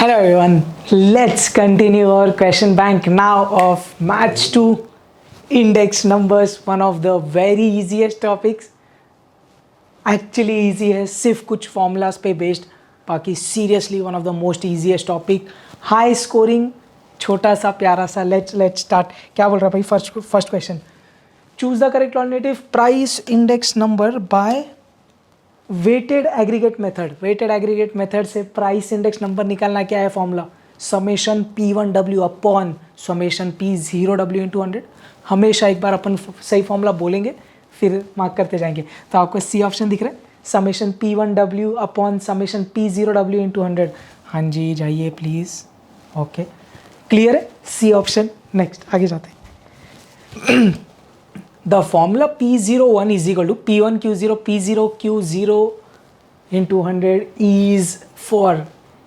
Hello everyone, let's continue our question bank now of Match 2 index numbers, one of the very easiest topics. Actually easy है, सिर्फ कुछ formulas पे based, बाकी seriously one of the most easiest topic. High scoring, छोटा सा प्यारा सा. Let's start. क्या बोल रहा है भाई? First question. Choose the correct alternative. Price index number by weighted aggregate method. Weighted aggregate method से प्राइस इंडेक्स नंबर निकालना क्या है formula? Summation P1W upon summation P0W into 100. हमेशा एक बार अपन सही फॉर्मूला बोलेंगे फिर मार्क करते जाएंगे. तो आपको सी ऑप्शन दिख रहा है, summation P1W upon summation P0W into 100. हाँ जी जाइए प्लीज़. ओके क्लियर है, सी ऑप्शन. नेक्स्ट आगे जाते हैं. The formula P01 is equal to P1Q0 P0Q0 into 100 is for,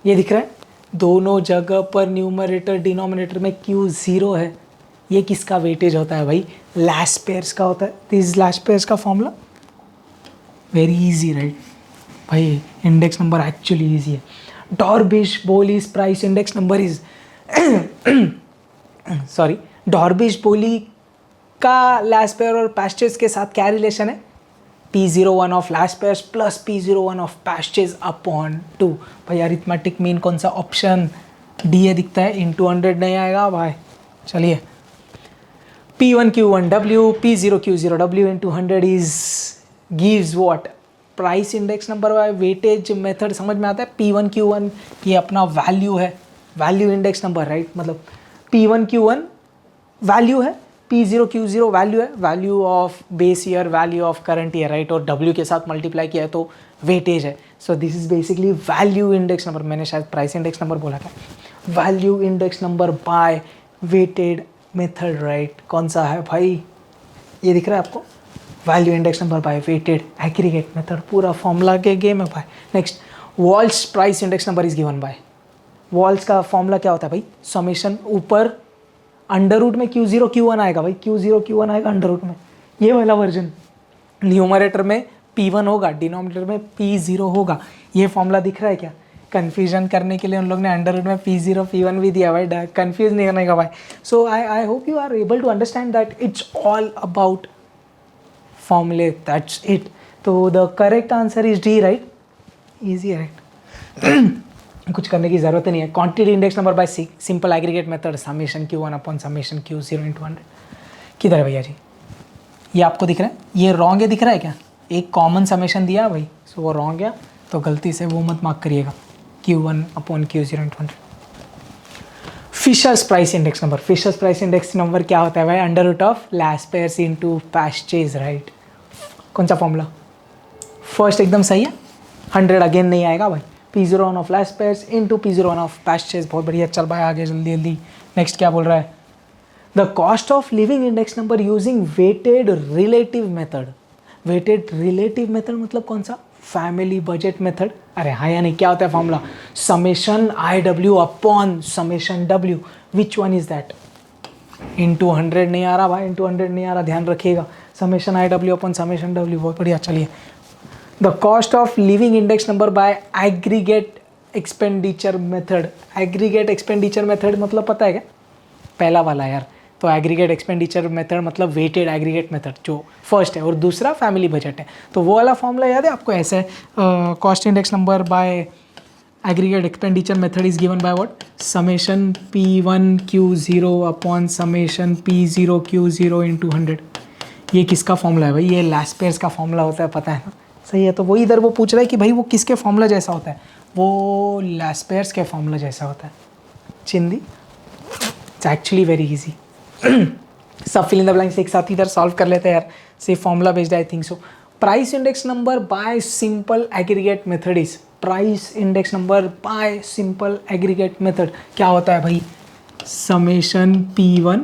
ये दिख रहा है दोनों जगह पर न्यूमरेटर डिनोमिनेटर में Q0 है. ये किसका वेटेज होता है भाई? लास्ट पेयर्स का होता है. दिस लास्ट पेयर्स का फॉर्मूला वेरी इजी राइट भाई. इंडेक्स नंबर एक्चुअली इजी है. Dorbish Bowley's price index number is sorry Dorbish Bowley का लास्ट पेयर और पैस्चेज के साथ क्या रिलेशन है? P01 of Laspeyres plus P01 of Paasche's upon 2. भाई अरिथमेटिक मीन कौन सा? ऑप्शन डी ए दिखता है. इंटू 100 नहीं आएगा भाई. चलिए P1Q1W P0Q0W into 100 is gives what? Price index number bye weightage method. समझ में आता है? P1Q1 ये अपना वैल्यू है, वैल्यू इंडेक्स नंबर राइट. मतलब P1Q1 वैल्यू है, P0Q0 वैल्यू है, value of base year, value of current year right. और W के साथ मल्टीप्लाई किया है तो वेटेज है. So this is basically value index number. मैंने शायद प्राइस इंडेक्स नंबर बोला था. Value index number by weighted method right. कौन सा है भाई? ये दिख रहा है आपको, value index number by weighted aggregate method. पूरा फॉर्मूला के गेम है भाई. Next, Walsh price index number is given by. Walsh का फॉर्मूला क्या होता है भाई? समेशन ऊपर अंडर रूट में Q0 Q1 आएगा भाई. Q0 Q1 आएगा अंडर रूट में. ये वाला वर्जन. न्यूमरेटर में P1 होगा, डिनोमिनेटर में P0 होगा. ये फॉर्मूला दिख रहा है क्या? कन्फ्यूजन करने के लिए उन लोग ने अंडर रूट में P0 P1 भी दिया भाई. कन्फ्यूज नहीं करने का भाई. So I hope you are able to understand that it's all about फॉर्मूले. That's it. तो the correct answer is D right. Easy है राइट. कुछ करने की ज़रूरत नहीं है. Quantity index number by simple aggregate method summation Q1 upon summation Q0 into 100. किधर है भैया जी? ये आपको दिख रहा है? ये रॉन्ग है दिख रहा है क्या? एक कॉमन समेशन दिया भाई. सो वो रॉन्ग है तो गलती से वो मत मार्क करिएगा. Q1 upon Q0 into 100. Fisher's price index number. Fisher's price index number क्या होता है भाई? Under root of Laspeyres into Paasche's right. कौन सा फॉर्मूला? फर्स्ट एकदम सही है. 100 अगेन नहीं आएगा भाई. P01 of Laspeyres into P01 of Paasche's. बहुत बढ़िया. चल भाई आगे जल्दी जल्दी. नेक्स्ट क्या बोल रहा है? The cost of living index number using weighted relative method. Weighted relative method मतलब कौन सा? Family budget method. अरे हाँ या नहीं? क्या होता है formula? Summation IW upon summation W. Which one is that? Into 100 नहीं आ रहा भाई. इंटू 100 नहीं आ रहा, ध्यान रखिएगा. Summation IW upon summation W. बहुत बढ़िया. चलिए, the cost of living index number bye aggregate expenditure method. Aggregate expenditure method मतलब पता है क्या? पहला वाला यार. तो एग्रीगेट एक्सपेंडिचर मेथड मतलब वेटेड एग्रीगेट मेथड जो फर्स्ट है, और दूसरा फैमिली बजट है. तो वो वाला फॉर्मूला याद है आपको? ऐसे cost index number bye aggregate expenditure method is given by what? Summation P1Q0 upon summation P0Q0 into 100. ये किसका फॉर्मूला है भाई? ये लास्ट पेयर्स का फॉर्मूला होता है, पता है ना? सही है. तो वही इधर वो पूछ रहा है कि भाई वो किसके फॉर्मूला जैसा होता है? वो लास्ट पेयर्स के फॉर्मूला जैसा होता है. चिंदी. It's actually very easy. सब फिल इन द ब्लैंक्स एक साथ इधर सॉल्व कर लेते हैं यार. सिर्फ formula based I think so. Price index number by simple aggregate method is. Price index number by simple aggregate method क्या होता है भाई? Summation P1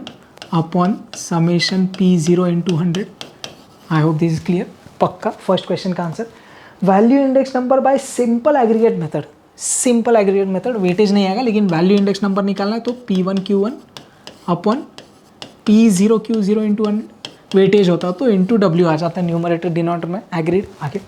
upon summation P0 into 100. I hope this is clear. पक्का first question का answer. Value index number by simple aggregate method. Simple aggregate method weightage नहीं आएगा, लेकिन value index number निकालना है तो P1Q1 upon P0Q0 into 100 weightage होता तो इंटू W आ जाता है न्यूमरेटर डिनोमिनेटर में. एग्रीड. आगे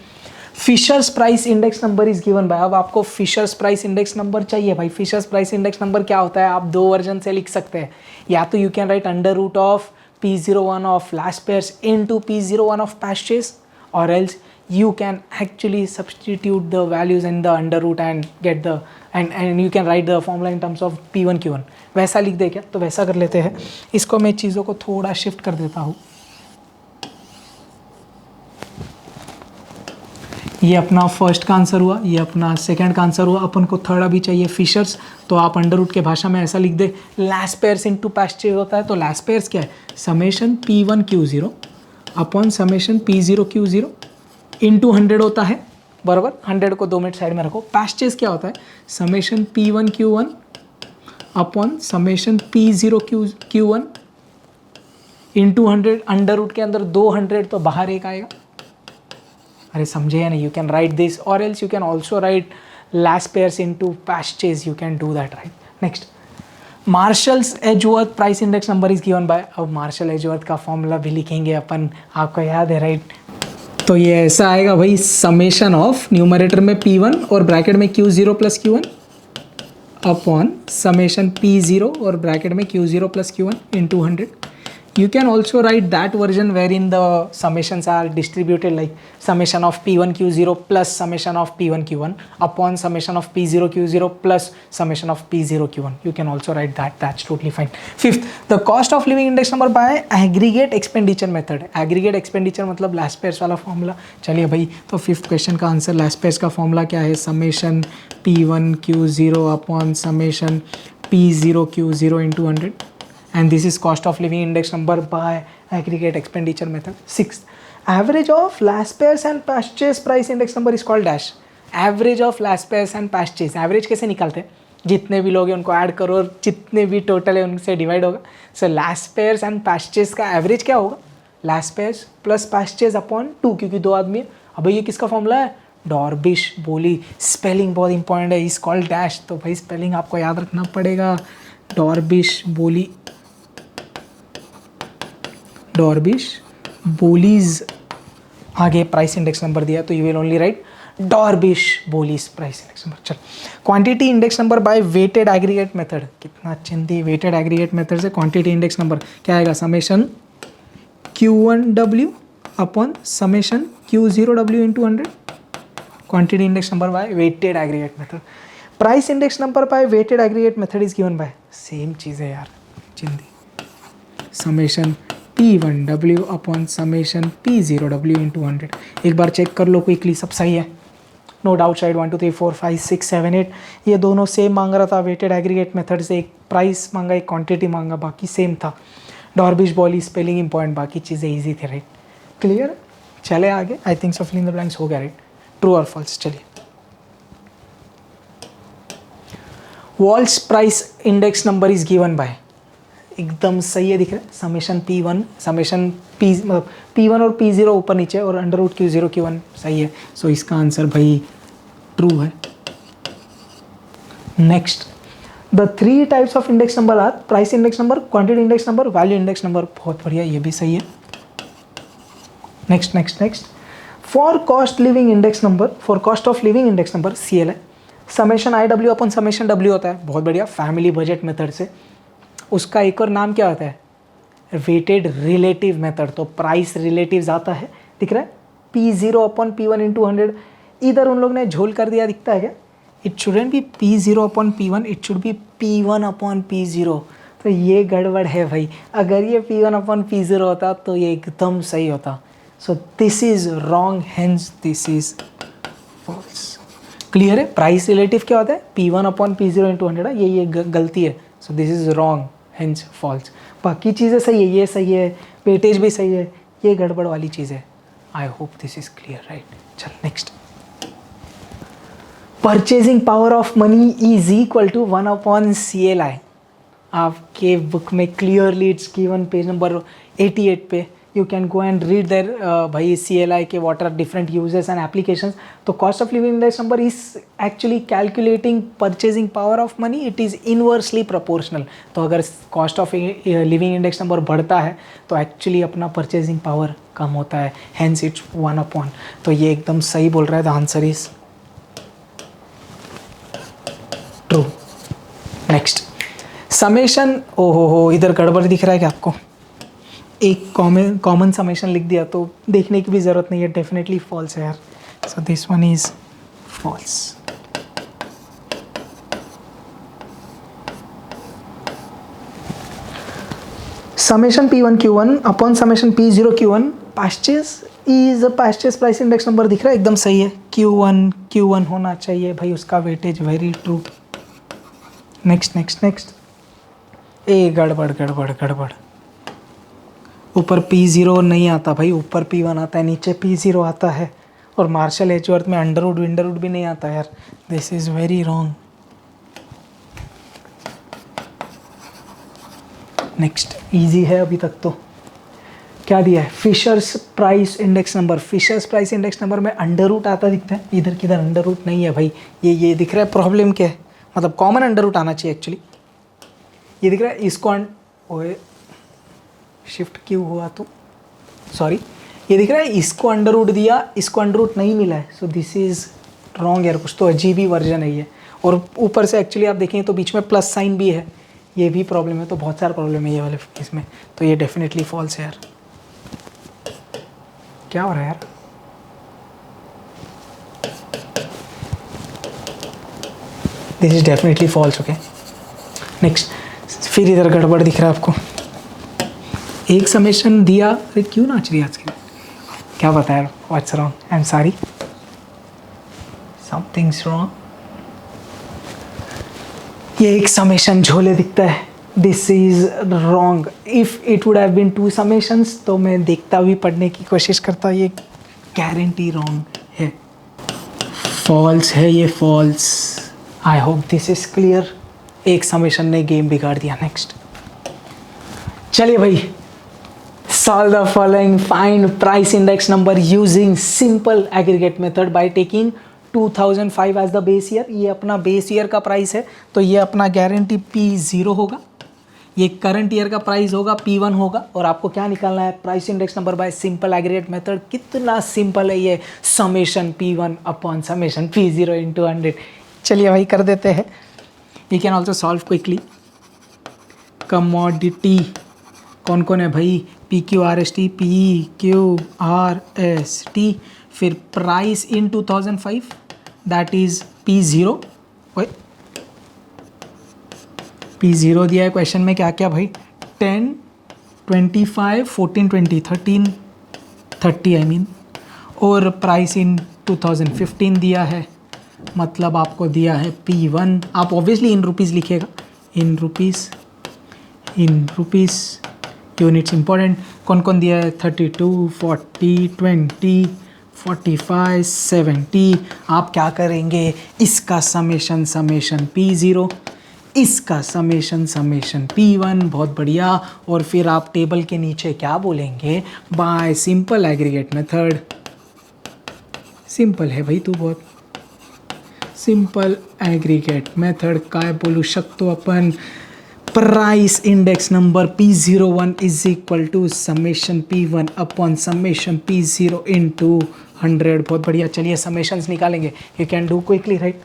Fisher's price index number is given by, अब आपको फिशर्स प्राइस इंडेक्स नंबर चाहिए भाई। फिशर्स प्राइस इंडेक्स नंबर क्या होता है, आप दो वर्जन से लिख सकते हैं, या तो you can write under root of P01 of Laspeyres into P01 of Paasche's, और else you can actually substitute the values in the under root and get the and you can write the formula in terms of P1 Q1। वैसा लिख दे क्या, तो वैसा कर लेते हैं। इसको मैं चीज़ों को थोड़ा शिफ्ट कर देता हूँ। ये अपना फर्स्ट का आंसर हुआ, ये अपना सेकंड का आंसर हुआ। अपन को थर्ड अभी चाहिए फिशर्स, तो आप अंडर रूट के भाषा में ऐसा लिख दे, Laspeyres into Paasche's होता है, तो लास्ट पेयर्स क्या है, summation P1 Q0 upon summation P0 Q0 into 100 होता है, बराबर। 100 को 2 मिनट साइड में रखो। पास्ट चेज क्या होता है, summation P1 Q1 upon summation P0 Q1 into 100। Under root के अंदर 200 तो बाहर एक आएगा। अरे समझे या नहीं, यू कैन राइट दिस, और else you can also right last pairs into past chase, you can do that, right. Next, marshals Edgeworth price index number is given by. अब मार्शल एजवर्थ का फॉर्मूला भी लिखेंगे अपन, आपको याद है, right. तो ये ऐसा आएगा भाई, समेशन ऑफ न्यूमरेटर में P1 और ब्रैकेट में Q0 plus Q1 upon summation P0 और ब्रैकेट में Q0 plus Q1 into 100। You can also write that version wherein the summations are distributed like summation of P1 Q0 plus summation of P1 Q1 upon summation of P0 Q0 plus summation of P0 Q1. You can also write that, that's totally fine. Fifth, the cost of living index number by aggregate expenditure method. Aggregate expenditure मतलब last pairs वाला formula. चलिए भाई, तो fifth question का answer last pairs का formula क्या है, summation P1 Q0 upon summation P0 Q0 into 100, and this is cost of living index number by aggregate expenditure method. Sixth, average of last pairs and purchase price index number is called dash. Average of last pairs and purchase, average कैसे निकालते हैं, जितने भी लोग हैं उनको add करो और जितने भी टोटल है उनसे डिवाइड होगा। So last pairs and purchase का एवरेज क्या होगा, last pairs plus purchase upon 2, क्योंकि दो आदमी है। अब ये किसका फॉर्मूला है, डॉर्बिश बोली। स्पेलिंग बहुत इंपॉर्टेंट है, इज कॉल्ड डैश, तो भाई स्पेलिंग आपको याद रखना पड़ेगा, डॉर्बिश बोली, डॉर्बिश बोलीज। आगे प्राइस इंडेक्स नंबर दिया तो you will only write Dorbish Bowley's price index number. चल, quantity index number by weighted aggregate method, कितना चिंदी, वेटेड एग्रीगेट मेथड से क्वांटिटी इंडेक्स नंबर क्या आएगा, summation Q1W upon summation Q0W into 100, quantity index number by weighted aggregate method. Price index number by weighted aggregate method is given by, same चीज़ है यार, चिंदी, summation P1W upon summation P0W into 100। एक बार check कर लो quickly, सब सही है, no doubt side. 1 2 3 4 5 6 7 8 ये दोनों सेम मांग रहा था वेटेड एग्रीगेट मेथड से, एक प्राइस मांगा एक क्वांटिटी मांगा, बाकी सेम था। डॉर्बिश बॉली स्पेलिंग इंपॉर्टेंट, बाकी चीज़ें ईजी थे, राइट। क्लियर, चले आगे। I think so fill in the blanks हो गया, राइट, ट्रू और फॉल्स। चलिए, Walsh price index number is given by, एकदम सही है, दिख रहा है, समेशन P1 समेशन P1 और P0 ऊपर नीचे और अंडर रूट Q0 Q1 सही है। सो इसका आंसर भाई ट्रू है। Next, the 3 types of index number are price index number, quantity index number, value index number. बहुत बढ़िया, ये भी सही है। Next next next, for cost living index number, for cost of living index number CL है, summation IW upon summation W होता है। बहुत बढ़िया, फैमिली बजट मेथड से। उसका एक और नाम क्या होता है, वेटेड रिलेटिव मेथड। तो प्राइस रिलेटिव्स आता है, दिख रहा है, P0 अपॉन P1 इंटू 100। इधर उन लोग ने झोल कर दिया, दिखता है क्या, it shouldn't be P0 upon P1, it should be P1 upon P0। तो ये गड़बड़ है भाई, अगर ये P1 अपॉन P0 होता तो ये एकदम सही होता। So this is wrong, hence this is false. Clear है, प्राइस रिलेटिव क्या होता है, P1 अपॉन P0 इंटू 100, ये गलती है। So this is wrong, hence false. बाकी चीज़ें सही है, ये सही है, वेटेज भी सही है, ये गड़बड़ वाली चीज़ है। I hope this is clear, right. चल next, purchasing power of money is equal to 1 upon CLI। आपके बुक में clearly it's given page number 88 पे you can go and read there भाई CLI के what are different uses and applications. तो cost of living index number is actually calculating purchasing power of money. It is inversely proportional. तो अगर cost of living index number बढ़ता है तो actually अपना purchasing power कम होता है, हेंस इट्स 1/. तो ये एकदम सही बोल रहा है. The answer is true. Next summation. हो इधर गड़बड़ दिख रहा है क्या आपको? एक कॉमन समेशन लिख दिया तो देखने की भी ज़रूरत नहीं है. डेफिनेटली फॉल्स है यार. So this one is false. Summation P1 Q1 upon summation P0 Q1 Paasche's is Paasche's price index number दिख रहा है, एकदम सही है. Q1 होना चाहिए भाई, उसका वेटेज. Very true. नेक्स्ट ए गड़बड़. ऊपर P0 नहीं आता भाई, ऊपर P1 आता है, नीचे P0 आता है. और मार्शल एचवर्थ में अंडरवुड विंडरवुड भी नहीं आता यार. This is very wrong. Next easy है अभी तक. तो क्या दिया है? Fisher's price index number. Fisher's price index number में अंडरवुड आता दिखता है. इधर किधर अंडरवुड नहीं है भाई. ये दिख रहा है. प्रॉब्लम क्या है? मतलब कॉमन अंडरवुड आना चाहिए एक्चुअली. ये दिख रहा है. इसको ओए शिफ्ट क्यों हुआ तो सॉरी. ये दिख रहा है इसको अंडरवुड दिया, इसको अंडरवुड नहीं मिला है. सो दिस इज़ रॉन्ग यार. कुछ तो अजीब ही वर्जन है ये. और ऊपर से एक्चुअली आप देखें तो बीच में प्लस साइन भी है. ये भी प्रॉब्लम है. तो बहुत सारा प्रॉब्लम है ये वाले इसमें. तो ये डेफिनेटली फॉल्स है यार. क्या हो रहा है यार? This is definitely false. Okay next. फिर इधर गड़बड़ दिख रहा है आपको. एक समेशन दिया. अरे क्यों नाच रही है आज की? क्या बताया? What's wrong? I am sorry. Something's wrong. ये एक समेशन झोले दिखता है. This is wrong. If it would have been 2 summations तो मैं देखता भी, पढ़ने की कोशिश करता. ये गारंटी रॉन्ग है. फॉल्स है ये. False. I hope this is clear. एक समेशन ने गेम बिगाड़ दिया. नेक्स्ट चलिए भाई. Solve the following. Find price index number using simple aggregate method by taking 2005 as the base year. ये अपना बेस ईयर का प्राइस है. तो ये अपना गारंटी P0 होगा. ये करंट ईयर का प्राइस होगा, P1 होगा. और आपको क्या निकालना है? Price index number by simple aggregate method. कितना सिंपल है ये. Summation P1 upon summation P0 into 100. चलिए भाई कर देते हैं. You can also solve quickly. Commodity कौन कौन है भाई? PQRST, PQRST. फिर price in 2005 that is P0. P0 दिया है क्वेश्चन में. क्या क्या भाई? 10, 25, 14, 20, 13, 30 आई मीन. और प्राइस इन 2015 दिया है. मतलब आपको दिया है P1. आप ऑब्वियसली इन रुपीज़ लिखिएगा. In rupees units important. कौन कौन दिया है? 32, 40, 20, 45, 70. आप क्या करेंगे? इसका समेशन P0, इसका समेशन P1. बहुत बढ़िया. और फिर आप टेबल के नीचे क्या बोलेंगे? Bye simple aggregate method. Simple है भाई तू बहुत. सिंपल एग्रीगेट मेथड काय बोलू शकतो अपन? Price index number P01 is equal to summation P1 upon summation P0 into 100. बहुत बढ़िया. चलिए समेशंस निकालेंगे. You can do quickly right.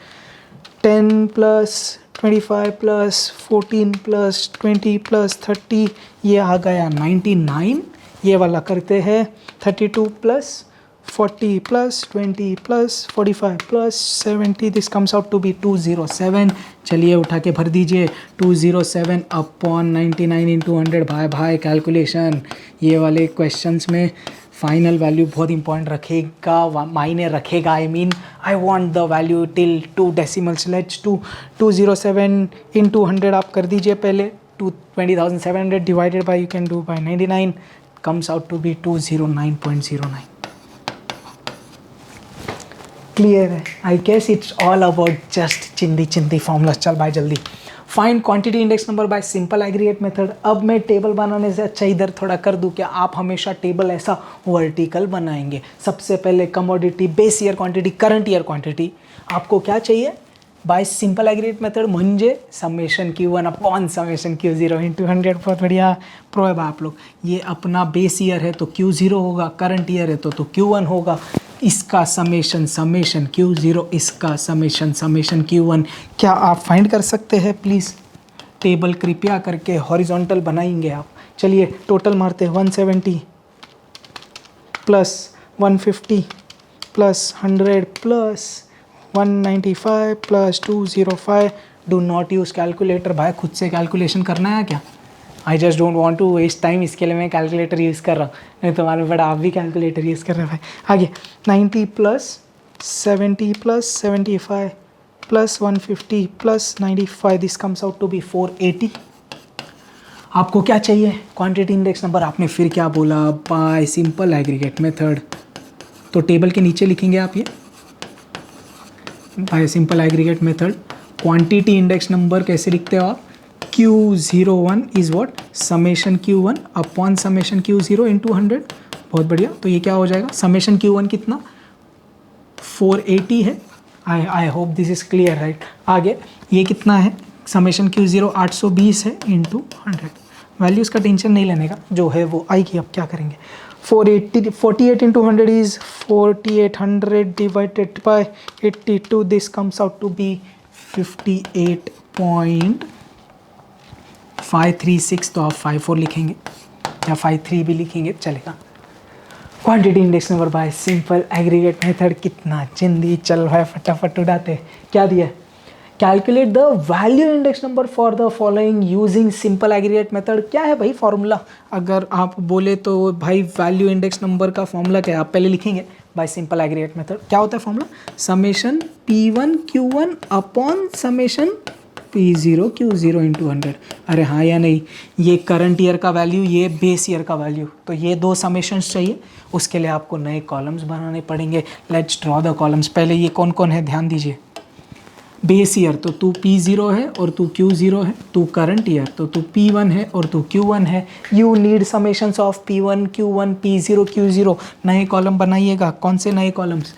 10 plus 25 plus 14 plus 20 plus 30. ये आ गया 99. ये वाला करते हैं 32 plus 40 plus 20 plus 45 plus 70. This comes out to be 207. चलिए उठा के भर दीजिए. 207 अपॉन 99 इंटू 100. भाई कैलकुलेशन. ये वाले क्वेश्चंस में फाइनल वैल्यू बहुत इंपॉर्टेंट रखेगा, मायने रखेगा. I mean I want the value till 2 decimals. Let's 207 into 100 आप कर दीजिए पहले. 20,700 divided by, you can do by 99, comes out to be 209.09. Clear है? I guess it's all about just चिंदी चिंदी फॉर्मूला। चल भाई जल्दी। Find quantity index number by simple aggregate method. अब मैं टेबल बनाने से अच्छा इधर थोड़ा कर दूं क्या? आप हमेशा टेबल ऐसा वर्टिकल बनाएंगे। सबसे पहले commodity, base year quantity, current year quantity. आपको क्या चाहिए? बाय सिंपल एग्रीगेट मेथड म्हणजे summation Q1 upon summation Q0 into 100। बहुत बढ़िया प्रो है आप लोग। ये अपना बेस ईयर है तो Q0 होगा, करंट ईयर है तो Q1 होगा। इसका समेशन Q0, इसका समेशन Q1। क्या आप फाइंड कर सकते हैं प्लीज़? टेबल कृपया करके हॉरिजॉन्टल बनाएंगे आप। चलिए टोटल मारते हैं। 170 plus 150 plus 100 plus 195 plus 205। Do not use calculator. भाई खुद से कैलकुलेशन करना है क्या? I just don't want to waste time, इसके लिए मैं कैलकुलेटर यूज़ कर रहा हूँ। नहीं तो मालूम पड़ा आप भी कैलकुलेटर यूज़ कर रहे हैं भाई। आगे 90 plus 70 plus 75 plus 150 plus 95, this comes out to be 480। आपको क्या चाहिए? Quantity index number. आपने फिर क्या बोला? By simple aggregate method. तो टेबल के नीचे लिखेंगे आप ये by simple aggregate method. Quantity index number कैसे लिखते हो आप? Q01 is what? Summation Q1 upon summation Q0 into 100। बहुत बढ़िया। तो ये क्या हो जाएगा? समेशन Q1 कितना? 480 है। I hope this is clear right. आगे ये कितना है? समेशन Q0 820 है इंटू 100। वैल्यूज़ का टेंशन नहीं लेने का, जो है वो आएगी। अब क्या करेंगे? 48 into 100 is 4800 divided by 82। This comes out to be 58.536। तो आप 54 लिखेंगे या 53 भी लिखेंगे चलेगा। Quantity index number by simple aggregate method. कितना जल्दी चल रहा है, फटाफट उड़ाते। क्या दिया? Calculate the value index number for the following using simple aggregate method. क्या है भाई फॉर्मूला? अगर आप बोले तो भाई वैल्यू इंडेक्स नंबर का फॉर्मूला क्या है? आप पहले लिखेंगे बाय सिंपल एग्रीगेट मेथड। क्या होता है formula? Summation P1 Q1 upon summation P0 Q0 into 100। अरे हाँ या नहीं? ये करंट ईयर का वैल्यू, ये बेस ईयर का वैल्यू, तो ये दो समेशंस चाहिए। उसके लिए आपको नए कॉलम्स बनाने पड़ेंगे। Let's draw the columns. पहले ये कौन कौन है ध्यान दीजिए। बेस ईयर तो तू P0 है और तू Q0 है। तू करंट ईयर तो तू P1 है और तू Q1 है। You need summations of P1 Q1 P0 Q0। नए कॉलम बनाइएगा। कौन से नए कॉलम्स?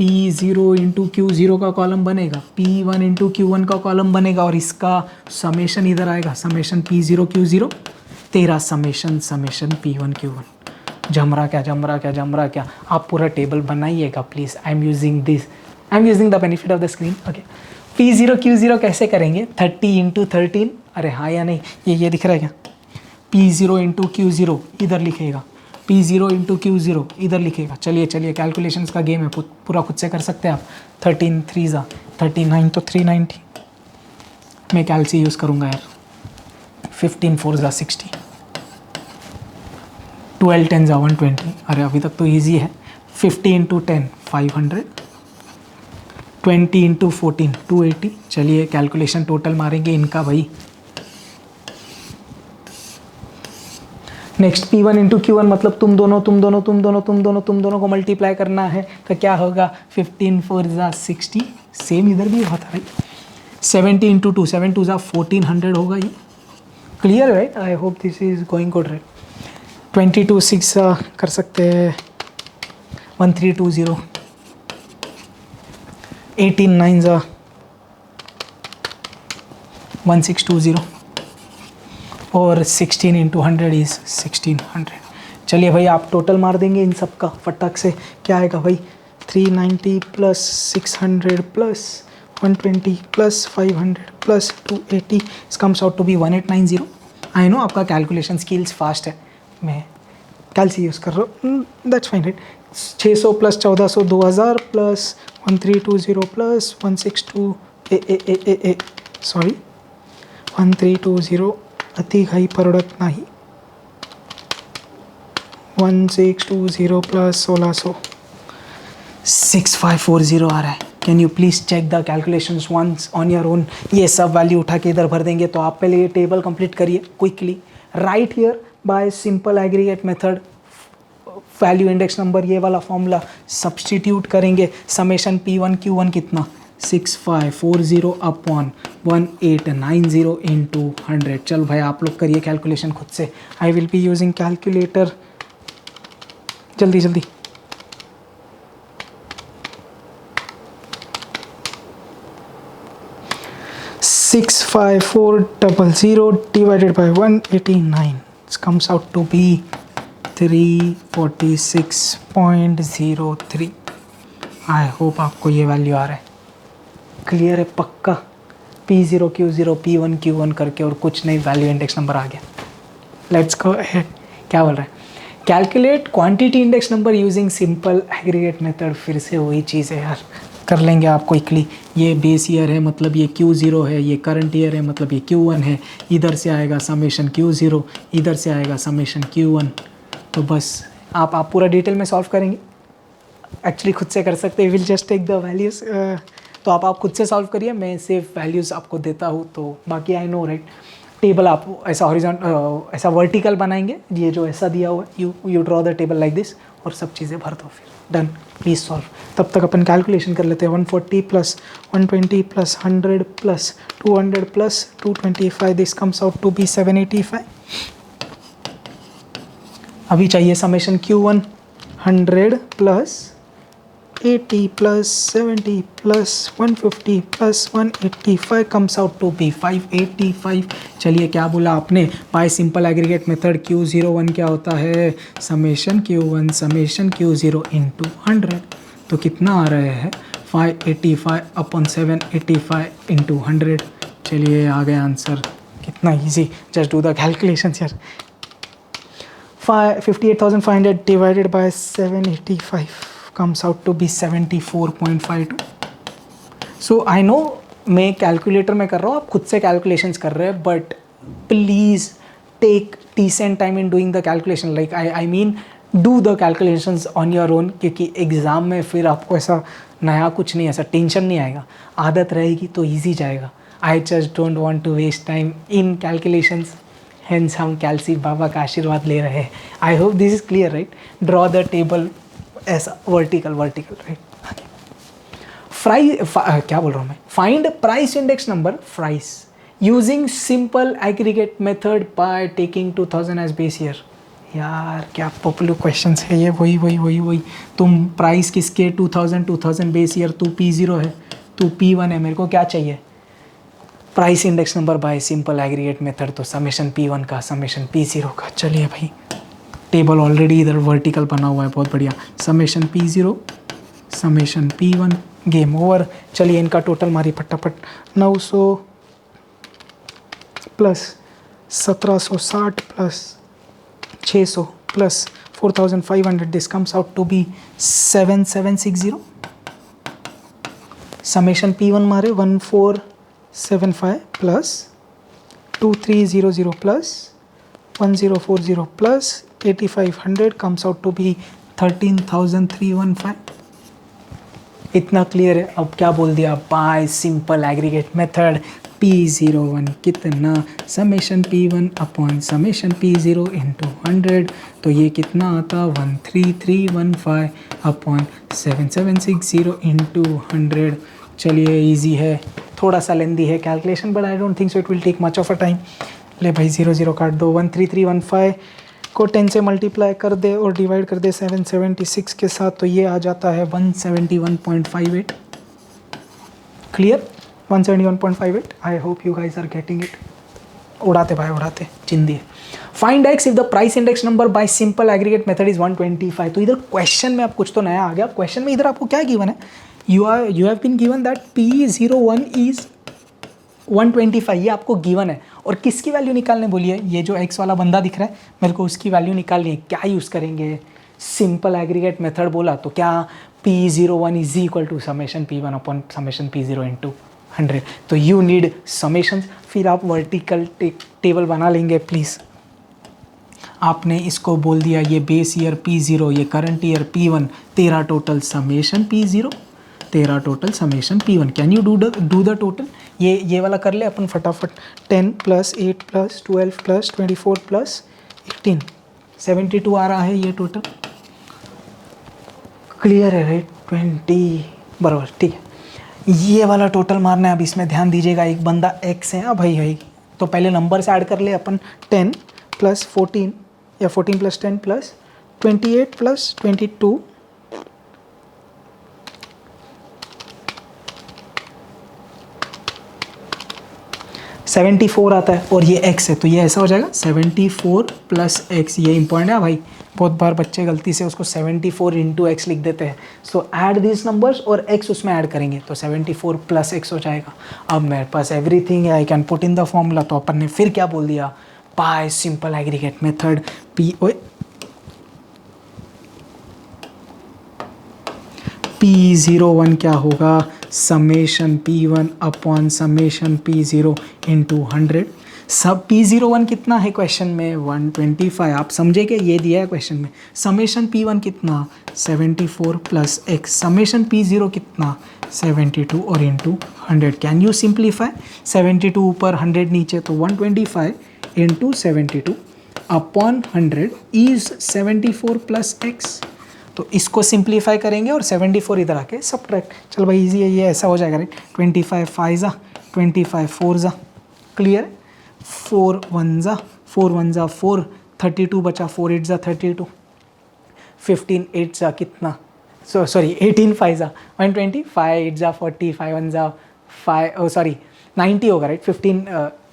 P0 इंटू Q0 का कॉलम बनेगा, P1 इंटू Q1 का कॉलम बनेगा, और इसका समेशन इधर आएगा, समेशन P0 Q0। तेरा समेशन P1 Q1। जमरा क्या? आप पूरा टेबल बनाइएगा please. I am using the benefit of the screen. Okay, P0 Q0 कैसे करेंगे? 30 इंटू 13। अरे हाँ या नहीं? ये दिख रहा है क्या? P0 इंटू Q0 इधर लिखेगा, P0 इंटू Q0 इधर लिखेगा। चलिए कैलकुलेशंस का गेम है, पूरा खुद से कर सकते हैं आप। 13 3 39 तो 390। मैं कैलसी यूज़ करूँगा यार। 15 4 60, 12 10 120। अरे अभी तक तो ईजी है। 50 इंटू 10 500, 20 इंटू 14 280। चलिए कैलकुलेशन टोटल मारेंगे इनका भाई। नेक्स्ट P1 इंटू Q1 मतलब तुम दोनों को मल्टीप्लाई करना है। तो क्या होगा? 15 4 60। सेम इधर भी होता है। 70 इंटू 2 7 2 1400 होगा ये। Clear right? I hope this is going good right. 22 6 कर सकते हैं 1320। 18 9 1620 और 16 इंटू 100 इज़ 1600। चलिए भाई आप टोटल मार देंगे इन सब का फटक से। क्या आएगा भाई? 390 plus 600 plus 120 plus 500 plus 280 comes out to be 1890। I know आपका कैलकुलेशन स्किल्स फास्ट है, मैं कैलसी यूज़ कर रहा हूँ, that's fine right. 600 plus 1400 2000 plus 1320 plus 162 sorry 1320 अति घाई परवडत नाही। 1620 प्लस 1600 6540 आ रहा है। Can you please check the calculations once on your own. ये सब वैल्यू उठा के इधर भर देंगे। तो आप पहले ये टेबल कंप्लीट करिए quickly. Right here bye simple aggregate method value index number ये वाला फॉर्मूला सब्सटीट्यूट करेंगे, समेशन P1Q1 कितना 6540 अपॉन 1890 इंटू 100। चल भाई आप लोग करिए कैलकुलेशन खुद से, I will be using calculator, जल्दी जल्दी। Six 5400 divided by 189 comes out to be 346.03। I hope आपको ये वैल्यू आ रहा है, क्लियर है पक्का। P0 Q0 P1 Q1 करके और कुछ नहीं, वैल्यू इंडेक्स नंबर आ गया। लेट्स गो अहेड, क्या बोल रहा है, calculate quantity index number using simple aggregate method. फिर से वही चीज़ है यार, कर लेंगे आप क्विकली। ये बेस ईयर है मतलब ये Q0 है, ये करंट ईयर है मतलब ये Q1 है, इधर से आएगा समेशन Q0, इधर से आएगा समेशन Q1। तो बस आप पूरा डिटेल में सॉल्व करेंगे, एक्चुअली खुद से कर सकते हैं, will just take the values. तो आप खुद से सॉल्व करिए, मैं सिर्फ वैल्यूज़ आपको देता हूँ। तो बाकी आई नो राइट, टेबल आप ऐसा हॉरिजॉन्टल ऐसा वर्टिकल बनाएंगे, ये जो ऐसा दिया हुआ है, you draw the table like this और सब चीज़ें भर दो, फिर डन, प्लीज़ सॉल्व। तब तक अपन कैलकुलेशन कर लेते हैं। 140 plus 120 plus 100 plus 200 plus 225, this comes out to be 785। अभी चाहिए summation Q1, 100 plus 80 plus 70 plus 150 plus 185 comes out to be 585। चलिए क्या बोला आपने, bye simple aggregate method Q01 क्या होता है, summation Q1 summation Q0 into 100। तो कितना आ रहा है 585 अपॉन 785 इंटू 100। चलिए आ गया आंसर, कितना easy, just do the calculation यार। 58,500 divided by 785 comes out to be 74.52। So I know मैं कैलकुलेटर में कर रहा हूँ, आप खुद से कैलकुलेशंस कर रहे हैं, but please take decent time in doing the calculation, like I mean do the calculations on your own, क्योंकि एग्ज़ाम में फिर आपको ऐसा नया कुछ नहीं, ऐसा टेंशन नहीं आएगा, आदत रहेगी तो ईजी जाएगा। I just don't want to waste time in calculations, hence हम कैल्सी बाबा का आशीर्वाद ले रहे हैं। I hope this is clear right. Draw the table ऐसा वर्टिकल राइट। क्या बोल रहा हूँ मैं, find price index number price using simple aggregate method by taking 2000 as base year. यार क्या पॉपुलर क्वेश्चंस है ये, वही तुम प्राइस किसके 2000 बेस ईयर, तू P0 है, तू P1 है, मेरे को क्या चाहिए price index number by simple aggregate method, तो समेशन P1 का समेशन P0 का। चलिए भाई टेबल ऑलरेडी इधर वर्टिकल बना हुआ है, बहुत बढ़िया। Summation P0 summation P1, game over. चलिए इनका टोटल मारी फटाफट, 900 plus 1760 plus 600 plus 4500, this comes out to be 7760। Summation P1 मारे 1475 plus 2300 plus 1040 plus 8500 comes out to be 13,315। इतना क्लियर है। अब क्या बोल दिया, bye simple aggregate method P01 कितना, summation P1 upon summation P0 into 100। तो ये कितना आता 13315 अपॉन 7760 इंटू 100। चलिए इजी है, थोड़ा सा लेंदी है calculation, but I don't think so it will take much of a time. ले भाई 00 काट दो, 13315 को 10 से मल्टीप्लाई कर दे और डिवाइड कर दे 776 के साथ, तो ये आ जाता है 171.58। Clear, 171.58। I hope you guys are getting it. उड़ाते भाई उड़ाते, चिंदी है। Find x if the price index number by simple aggregate method is 125। तो इधर क्वेश्चन में अब कुछ तो नया आ गया। क्वेश्चन में इधर आपको क्या गिवन है, you have been given that P01 is 125, ये आपको गिवन है। और किसकी वैल्यू निकालने बोली है, ये जो एक्स वाला बंदा दिख रहा है मेरे को, उसकी वैल्यू निकालनी है। क्या यूज़ करेंगे, सिंपल एग्रीगेट मेथड बोला तो क्या P01 is equal to summation P1 upon summation P0 into 100। तो यू नीड समेशन, फिर आप वर्टिकल टेबल बना लेंगे प्लीज़। आपने इसको बोल दिया ये बेस ईयर P0, ये करंट ईयर P1, तेरा टोटल समेशन P0, तेरा total summation P1। Can you do the total, ये वाला कर ले अपन फटाफट। 10 प्लस 8 प्लस 12 प्लस 24 प्लस 18, 72 आ रहा है ये टोटल। क्लियर है राइट, 20 बराबर, ठीक है। ये वाला टोटल मारना है, अब इसमें ध्यान दीजिएगा, एक बंदा x है, हाँ भाई भाई, तो पहले नंबर से ऐड कर ले अपन, 10 + 14 या 14 + 10 + 28 + 22 74 आता है, और ये x है, तो ये ऐसा हो जाएगा 74 + x। ये इंपॉर्टेंट है भाई, बहुत बार बच्चे गलती से उसको 74 × x लिख देते हैं। सो ऐड दिस नंबर्स और x उसमें ऐड करेंगे तो 74 + x हो जाएगा। अब मेरे पास एवरीथिंग है, I can put in the formula. तो अपन ने फिर क्या बोल दिया, bye simple aggregate method, P01 क्या होगा, summation P1 upon summation P0 × 100। सब P01 कितना है क्वेश्चन में, 125। आप समझे कि ये दिया है क्वेश्चन में। समेशन P1 कितना, 74 + x। समेशन P0 कितना, 72 और × 100। कैन यू सिंप्लीफाई, 72 ऊपर 100 नीचे, तो 125 × 72 अपॉन 100 इज 74 + x। तो इसको सिंप्लीफाई करेंगे और 74 इधर आके सब्ट्रैक्ट। चल भाई इजी है, ये ऐसा हो जाएगा राइट, 25 5 ज़ा, 25 4 ज़ा, क्लियर, 4 1 ज़ा, 4 1 ज़ा 4, 32 बचा, 4 8 ज़ा 32, 15 8 ज़ा कितना, सॉरी 18 5 ज़ा 120, 5 8 ज़ा 40, 5 1 ज़ा 5, सॉरी 90 होगा राइट,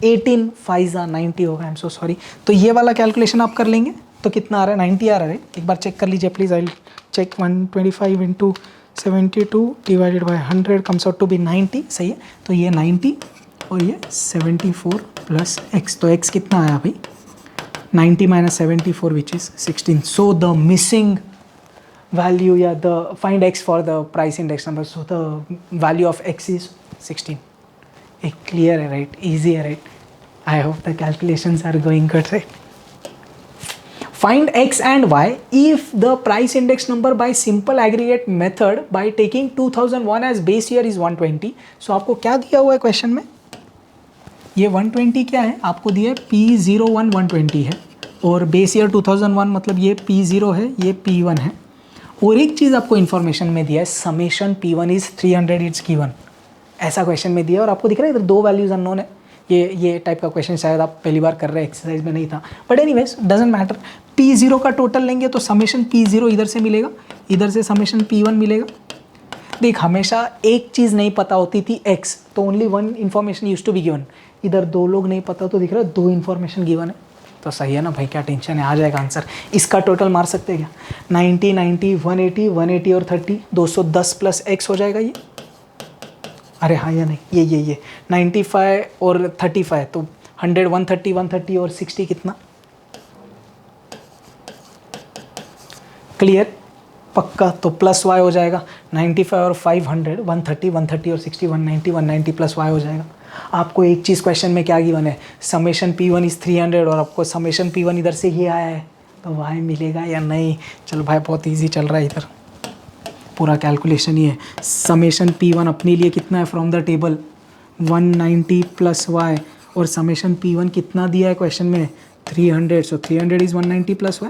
18 5 ज़ा 90 होगा, आई एम सो सॉरी। तो ये वाला कैलकुलेशन आप कर लेंगे तो कितना आ रहा है, 90 आ रहा है। एक बार चेक कर लीजिए please, I check. 125 × 72 / 100 comes out to be 90, सही है। तो ये 90 और ये 74 + x, तो x कितना आया भाई, 90 - 74 which is 16। So the missing value या the find x for the price index number, so the value of x is 16। एक क्लियर है राइट, ईजी है right, I hope the calculations are going good right. Find x and y if the price index number by simple aggregate method by taking 2001 as base year is 120। So आपको क्या दिया हुआ है question में, ये 120 क्या है, आपको दिया है P01 120 है, और बेस ईयर 2001 मतलब ये P0 है, ये P1 है, और एक चीज़ आपको इन्फॉर्मेशन में दिया है, summation P1 is 300 it's given, ऐसा क्वेश्चन में दिया है। और आपको दिख रहा है इधर 2 वैल्यूज अननोन है। ये टाइप का क्वेश्चन शायद आप पहली बार कर रहे हैं, एक्सरसाइज में नहीं था, but anyways doesn't matter. P0 का टोटल लेंगे तो समेशन P0 इधर से मिलेगा, इधर से समेशन P1 मिलेगा। देख हमेशा एक चीज़ नहीं पता होती थी x, तो only 1 information use to be given. इधर 2 लोग नहीं पता तो दिख रहा है 2 इन्फॉर्मेशन गिवन है, तो सही है ना भाई, क्या टेंशन है, आ जाएगा आंसर। इसका टोटल मार सकते हैं क्या, 90 90 180 180 और 30, 210 + x हो जाएगा ये, अरे हाँ या नहीं, ये 95 और 35, तो 100 130 130 और 60 कितना, क्लियर पक्का, तो +y हो जाएगा 95 और 500 130 130 और 60 190 190 +y हो जाएगा। आपको एक चीज़ क्वेश्चन में क्या गिवन है, समेशन P1 इज़ 300 और आपको समेशन P1 इधर से ये आया है, तो y मिलेगा या नहीं। चलो भाई बहुत इजी चल रहा है, इधर पूरा कैलकुलेशन ही है। समेशन P1 अपने लिए कितना है फ्रॉम द टेबल 190 + y, और समेशन P1 कितना दिया है क्वेश्चन में 300, सो 300 इज़ 190 + y,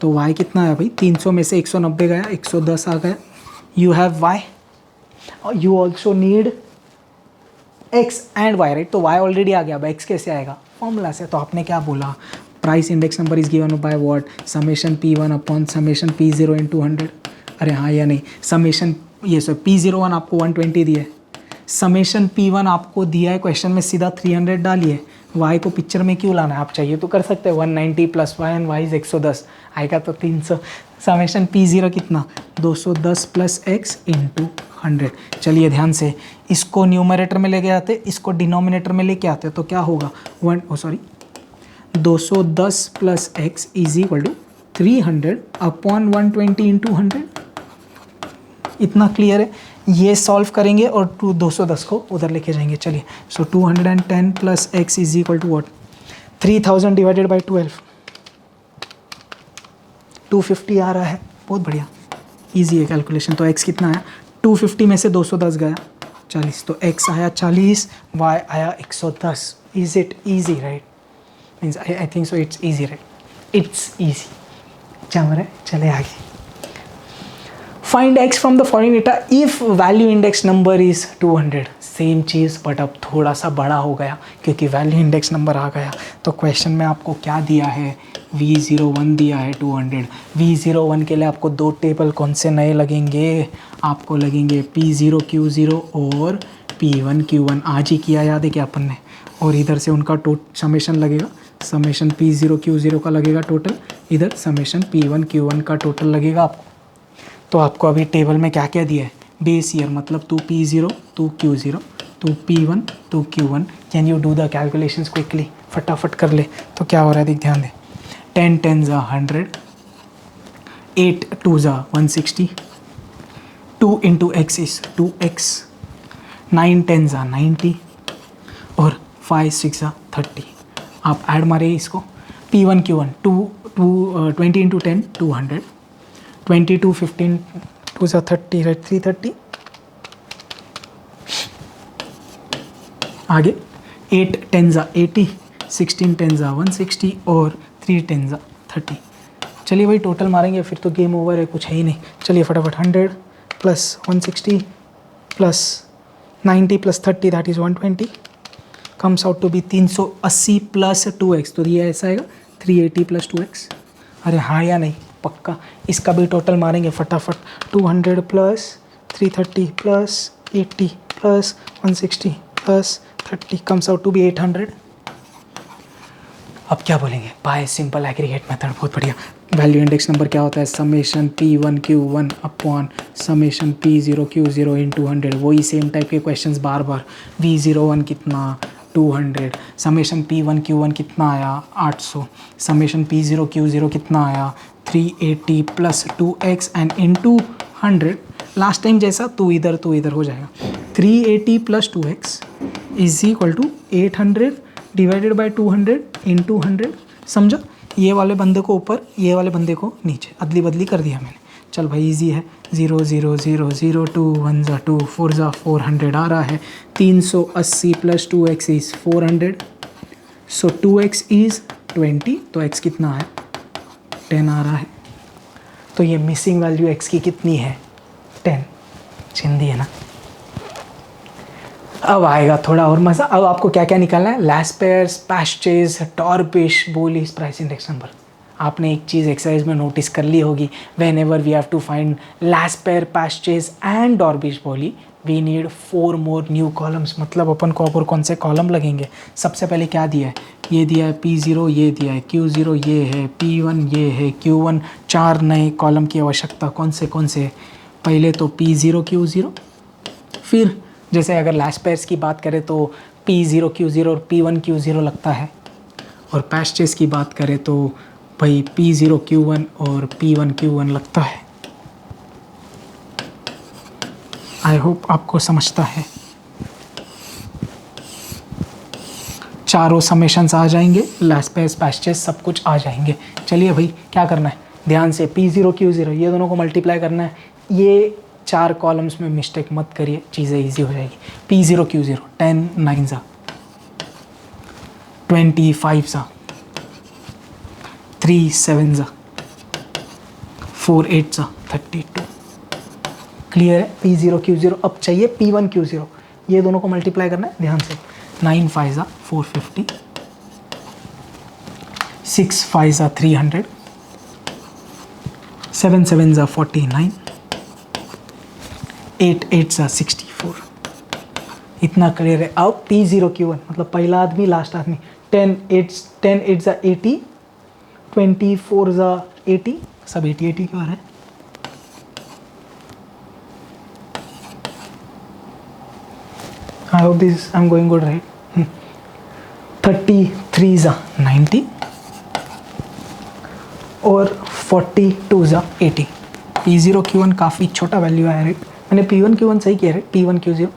तो y कितना है भाई, 300 में से 190 गया, 110 आ गया। You have y, you also need x and y right, तो y ऑलरेडी आ गया, अब x कैसे आएगा, फॉर्मूला से। तो आपने क्या बोला, price index number is given by what, summation P1 upon summation P0 × 100। अरे हाँ या नहीं, समेशन ये सो P01 आपको 120 दिया है, समेशन P1 आपको दिया है क्वेश्चन में, सीधा 300 डालिए। y को पिक्चर में क्यों लाना है, आप चाहिए तो कर सकते हैं 190 + y एंड y इज 110 आएगा, तो 300। समेशन P0 कितना, 210 + x × 100। चलिए ध्यान से, इसको न्यूमरेटर में लेके आते, इसको डिनोमिनेटर में लेके आते, तो क्या होगा 210 + x = 300 अपॉन 120 × 100। इतना क्लियर है, ये सॉल्व करेंगे और 210 को उधर लेके जाएंगे। चलिए, सो 210 + x = व्हाट, 3000 / 12, 250 आ रहा है, बहुत बढ़िया, इजी है कैलकुलेशन। तो x कितना आया, 250 में से 210 गया 40, तो x आया 40, y आया 110। Is it easy right, means I think so it's easy right, it's easy. जम रहे, चले आगे। Find x from the following data if value index number is 200. Same cheese but अब थोड़ा सा बड़ा हो गया क्योंकि वैल्यू इंडेक्स नंबर आ गया. तो क्वेश्चन में आपको क्या दिया है, V01 दिया है 200. V01 के लिए आपको दो टेबल कौन से नए लगेंगे, आपको लगेंगे P0Q0 और P1Q1. आज ही किया याद है क्या अपन ने. और इधर से उनका समेशन लगेगा, समेशन P0Q0 का लगेगा टोटल, इधर समेशन P1Q1 का टोटल लगेगा आपको. तो आपको अभी टेबल में क्या क्या दिया है, बेस ईयर मतलब 2P0 2Q0 2P1 2Q1. Can you do the calculations quickly, फटाफट कर ले. तो क्या हो रहा है देख, ध्यान दे. 10 10 100, 8 2 160, 2 into x is 2x, 9 10 90 और 5 6 30. आप ऐड मारिए इसको. P1Q1 20 into 10 200, 22 15 2 30 right 330. आगे 8 10 80, 16 10 160 और 3 10 30. चलिए भाई टोटल मारेंगे फिर तो गेम ओवर है, कुछ है ही नहीं. चलिए फटाफट 100 plus 160 plus 90 plus 30 that is 120 comes out to be 380 plus 2x. तो ये ऐसा आएगा 380 प्लस 2x. अरे हाँ या नहीं, पक्का. इसका भी टोटल मारेंगे फटाफट. 200 plus 330 plus 80 plus 160 plus 30 comes out to be 800. अब क्या बोलेंगे, बाय सिंपल एग्रीगेट मेथड. बहुत बढ़िया. वैल्यू इंडेक्स नंबर क्या होता है, summation P1Q1 upon summation P0Q0 into 100. वही सेम टाइप के क्वेश्चंस बार बार. V01 कितना 200, समेशन P1Q1 कितना आया 800, समेशन P0Q0 कितना आया 380 plus 2x and into 100. Last time जैसा तू इधर हो जाएगा. 380 plus 2x is equal to 800 divided by 200 into 100. समझा, ये वाले बंदे को ऊपर, ये वाले बंदे को नीचे, अदली बदली कर दिया मैंने. चल भाई इजी है. 0 0 0 0 2 1 2 4 400 आ रहा है. 380 plus 2x is 400. So 2x is 20. तो x कितना है 10 आ रहा है. तो ये मिसिंग वैल्यू x की कितनी है 10. चिंदी है ना. अब आएगा थोड़ा और मज़ा. अब आपको क्या क्या निकालना है, Laspeyres, Paasche's, Dorbish, Bowley's, price index number. आपने एक चीज़ एक्सरसाइज में नोटिस कर ली होगी, whenever we have to find Laspeyres, Paasche's and Dorbish Bowley we need 4 more new columns. मतलब अपन को और कौन से कॉलम लगेंगे. सबसे पहले क्या दिया है, ये दिया है P0, ये दिया है Q0, ये है P1, ये है Q1. 4 नए कॉलम की आवश्यकता. कौन से पहले तो P0Q0, फिर जैसे अगर लैस्पेयर्स की बात करें तो P0Q0 और P1Q0 लगता है. और पैस्चेज की बात करें तो भाई P0Q1 और P1Q1 लगता है. आई होप आपको समझता है. चारों समेशंस आ जाएंगे, लैस्पेयर्स, पैस्चेज सब कुछ आ जाएंगे. चलिए भाई क्या करना है, ध्यान से P0Q0 ये दोनों को मल्टीप्लाई करना है. ये 4 कॉलम्स में मिस्टेक मत करिए, चीज़ें इजी हो जाएगी. P0Q0 10 9 25 3 7 4 8 32. क्लियर है. P0Q0. अब चाहिए P1Q0. ये दोनों को मल्टीप्लाई करना है, ध्यान से. 9 5 450, 6 5 300, 7 7 49, 8 8 64. इतना क्लियर है. अब P0Q1 मतलब पहला आदमी लास्ट आदमी. 10 8 80, 24 80, सब 80 क्यों आ रहा है. I hope this I'm going good, right? 33 90 और 42 80. P0Q1 काफ़ी छोटा वैल्यू है, राइट. मैंने P1Q1 सही किया, राइट. P1Q0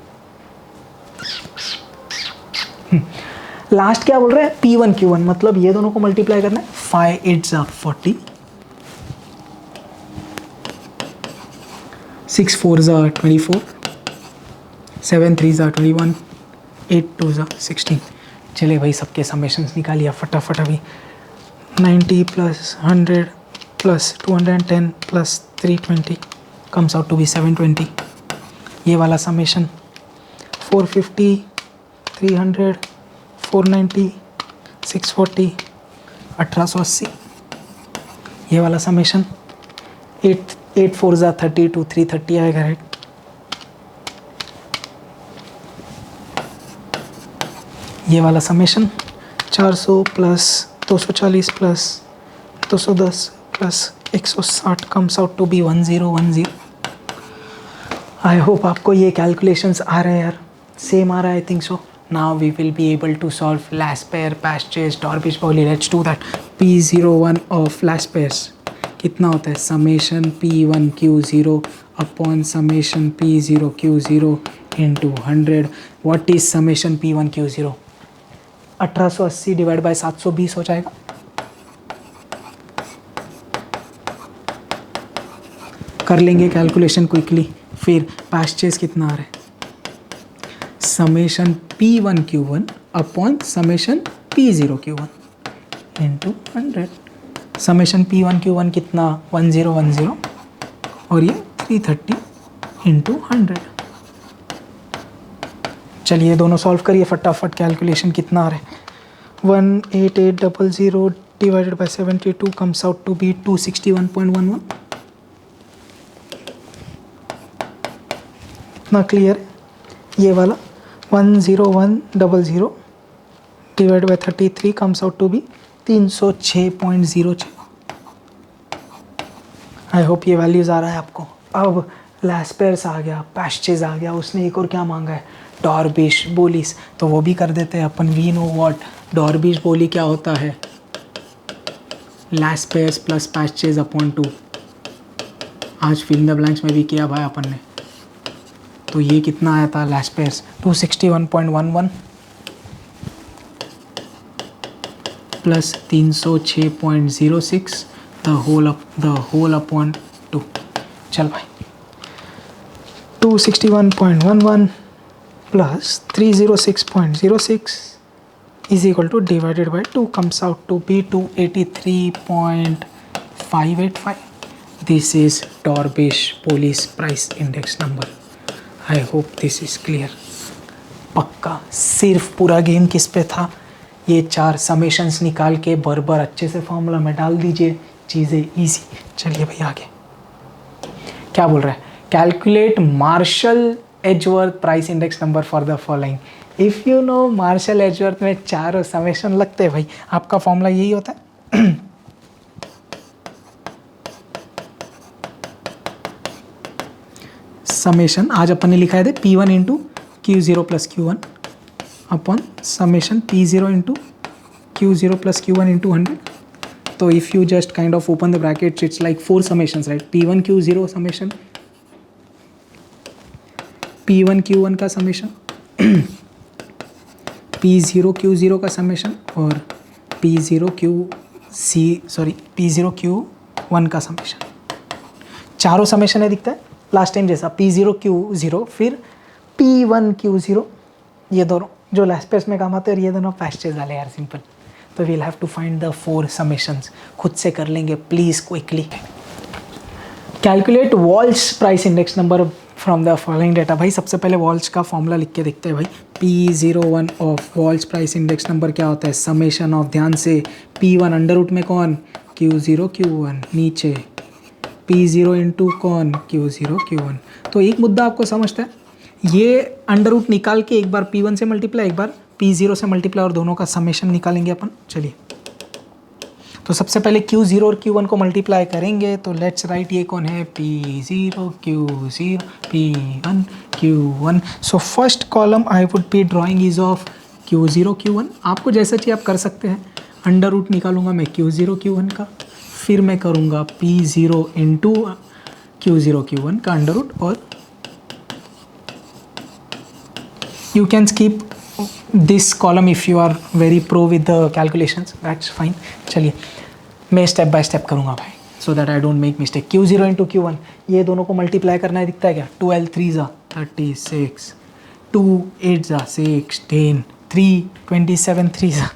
लास्ट क्या बोल रहे हैं, P1Q1 मतलब ये दोनों को मल्टीप्लाई करना है. 5 8 40, 6 4 24, 7 3 21, 8 2 16. चलिए भाई सबके समेशंस निकालिए फटाफट अभी. 90 plus 100 plus 210 plus 320 comes out to be 720. ये वाला समेशन 450, 300, 490, 640, 1880. ये वाला समेशन 8 4 ज़ा 32, 330 आएगा, राइट. ये वाला summation 400 plus 240 plus 210 plus 160 comes out to be 1010. I hope आपको ये कैलकुलेशंस आ रहे हैं यार, सेम आ रहा है, I think so. Now we will be able to solve Laspeyres, Paasche, Dorbish Bowley. Let's do that. P01 of Laspeyres कितना होता है? Summation P1Q0 upon summation P0Q0 into 100. What is summation P1Q0? 1880 divide by 720 हो जाएगा. कर लेंगे calculation quickly. फिर Paasche कितना आ रहा है? Summation P1Q1 upon summation P0Q1 into 100. Summation P1Q1 कितना? 1010 और ये 330 इंटू 100. चलिए दोनों सॉल्व करिए फटाफट. कैलकुलेशन कितना आ रहा है? 18800 divided by 72 comes out to be 261.11. इतना क्लियर है? ये वाला 10100 divide by 33 comes out to be 306.06. I hope ये वैल्यूज़ आ रहा है आपको. अब लास्ट पेयर्स आ गया, पैस्चेज आ गया, उसने एक और क्या मांगा है? डॉर्बिश बोलीस. तो वो भी कर देते हैं अपन. We know what Dorbish Bowley क्या होता है? Laspeyres plus Paasche's upon 2. आज फिल इन द ब्लैंक्स में भी किया भाई अपन ने. तो ये कितना आया था last pairs? 261.11 plus 306.06 the whole upon 2. चल भाई 261.11 plus 306.06 is equal to divided by 2 comes out to be 283.585. This is Dorbish Police Price Index number. I hope this is clear. पक्का. सिर्फ पूरा गेम किस पे था? ये 4 समेशंस निकाल के बराबर अच्छे से फॉर्मूला में डाल दीजिए, चीज़ें इजी. चलिए भाई आगे क्या बोल रहा है? Calculate Marshall Edgeworth price index number for the following. If you know Marshall Edgeworth में 4 समेशन लगते हैं भाई. आपका फॉर्मूला यही होता है. समेशन आज अपन ने लिखा है P1 into Q0 plus Q1 upon summation P0 into Q0 plus Q1 into 100. तो if you just kind of open the brackets it's like 4 summations, right? P1 Q0 summation, P1 Q1 का summation, P0 Q0 का summation और P0 Q1 का summation. चारों summation है दिखता है last time जैसा. P0 Q0 फिर P1 Q0. ये दोनों जो लास्ट पेयर्स में काम आते हैं, ये दोनों पैस्चेज वाले यार, सिंपल. तो we'll have to find the 4 summations. खुद से कर लेंगे please quickly. Calculate Walsh price index number from the following data. भाई सबसे पहले वॉल्स का फॉर्मूला लिख के देखते हैं भाई. P01 of walls price index number क्या होता है? समेशन ऑफ, ध्यान से, P1 अंडर रूट में कौन? Q0 Q1 नीचे, P0 इंटू कौन? Q0 Q1. तो एक मुद्दा आपको समझता है, ये अंडर रूट निकाल के एक बार P1 से मल्टीप्लाई, एक बार P0 से मल्टीप्लाई और दोनों का समेशन निकालेंगे अपन. चलिए तो सबसे पहले Q0 और Q1 को मल्टीप्लाई करेंगे. तो लेट्स राइट, ये कौन है? P0 Q0 P1 Q1. So first column I would be drawing is of Q0 Q1. आपको जैसा चाहिए आप कर सकते हैं. अंडर रूट निकालूंगा मैं Q0 Q1 का, फिर मैं करूँगा P0 इंटू Q0 Q1 का अंडर रूट. और you can skip this column if you are very pro with the calculations, that's fine. चलिए मैं स्टेप बाय स्टेप करूँगा भाई, so that I don't make mistake. Q0 into Q1, ये दोनों को multiply करना है, दिखता है क्या? 12 3 ज़ा 36, 2 8 ज़ा 16, 3 27 3 ज़ा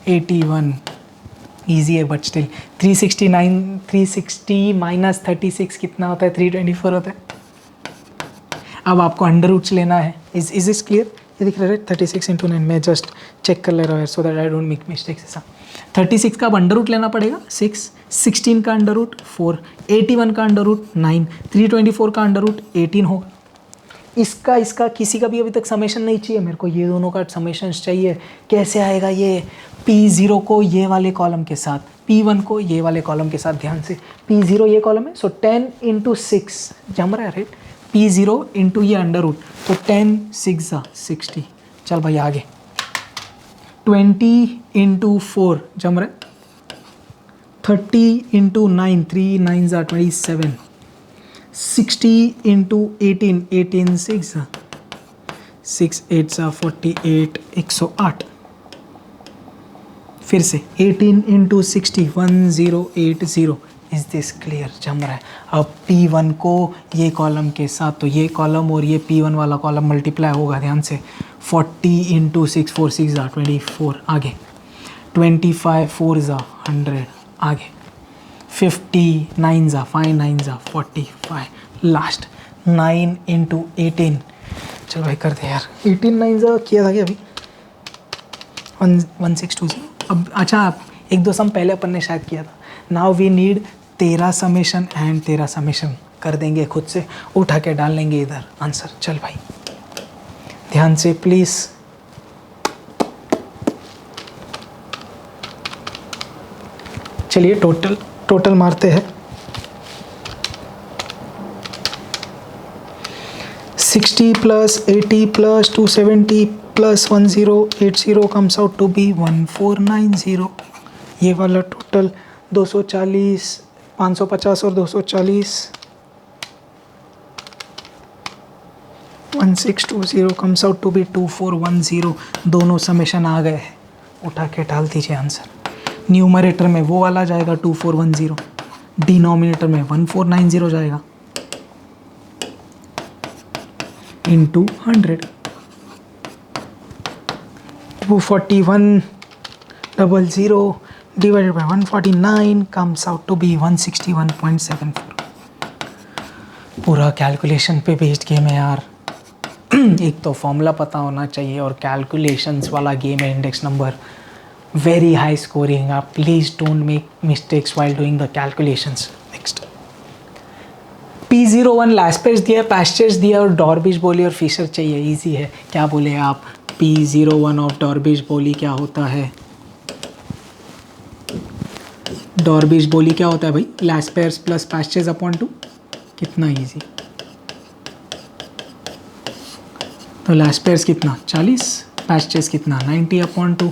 81. ईजी है बट स्टिल 360 माइनस 36 कितना होता है? 324 होता है। अब आपको अंडर रूट्स लेना है। Is is clear? ये दिख रहा है 36 इंटू 9। मैं जस्ट चेक कर ले रहा हूँ so that I don't make mistakes. ऐसा 36 का अब अंडर रूट लेना पड़ेगा 6, 16 का अंडर रूट 4, 81 का अंडर रूट 9, 324 का अंडर रूट 18 होगा। इसका किसी का भी अभी तक समेशन नहीं चाहिए, मेरे को ये दोनों का समेशन चाहिए। कैसे आएगा ये? P0 को ये वाले कॉलम के साथ, P1 को ये वाले कॉलम के साथ। ध्यान से, P0 ये कॉलम है, सो 10 इंटू 6 जम रहा है राइट। P0 इंटू ये अंडर रूट, तो 10 6 60। चल भाई आगे 20 इंटू 4 जम रहा है, 30 इंटू 9 3 9 27, 60 इंटू 18 18 6 6 8 48 108। फिर से 18 इंटू 60 1080। Is this clear? जम रहा है। अब P1 को ये कॉलम के साथ, तो ये कॉलम और ये P1 वाला कॉलम मल्टीप्लाई होगा। ध्यान से 40 इंटू 6 4 6 24। आगे 25 4 100। आगे 50 9 5 9 45। Last 9 into 18। चलो भाई कर दे यार। 18 9 किया था क्या अभी? 1620। अब अच्छा, एक दो सम पहले अपन ने शायद किया था। Now we need 13 summation and 13 summation. कर देंगे खुद से, उठा के डाल लेंगे इधर आंसर। चल भाई ध्यान से प्लीज़। चलिए टोटल मारते हैं। 60 plus 80 plus 270 plus 1080 comes out to be 1490। ये वाला टोटल 240, 550 और 240 1620 कम्स आउट टू बी 2410। दोनों समेशन आ गए हैं, उठा के डाल दीजिए आंसर। न्यूमरेटर में वो वाला जाएगा 2410, डिनोमिनेटर में 1490 जाएगा into 100। 24100 divided by 149 comes out to be 161.74। पूरा कैलकुलेशन पे बेस्ड गेम है यार। एक तो फॉर्मूला पता होना चाहिए और कैलकुलेशंस वाला गेम है। Index number very high scoring. आप please don't make mistakes while doing the calculations. Next P01 Laspeyres दिया, पैस्चर्स दिया और डॉर्बिश बोली और फिशर चाहिए। इजी है। क्या बोले आप? P01 ऑफ डॉर्बिश बोली क्या होता है? डॉर्बिश बोली क्या होता है भाई? लास्पेस प्लस पैस्चर्स अपॉन 2। कितना इजी। तो लास्पेस कितना 40, पैस्चर्स कितना 90 अपॉन 2।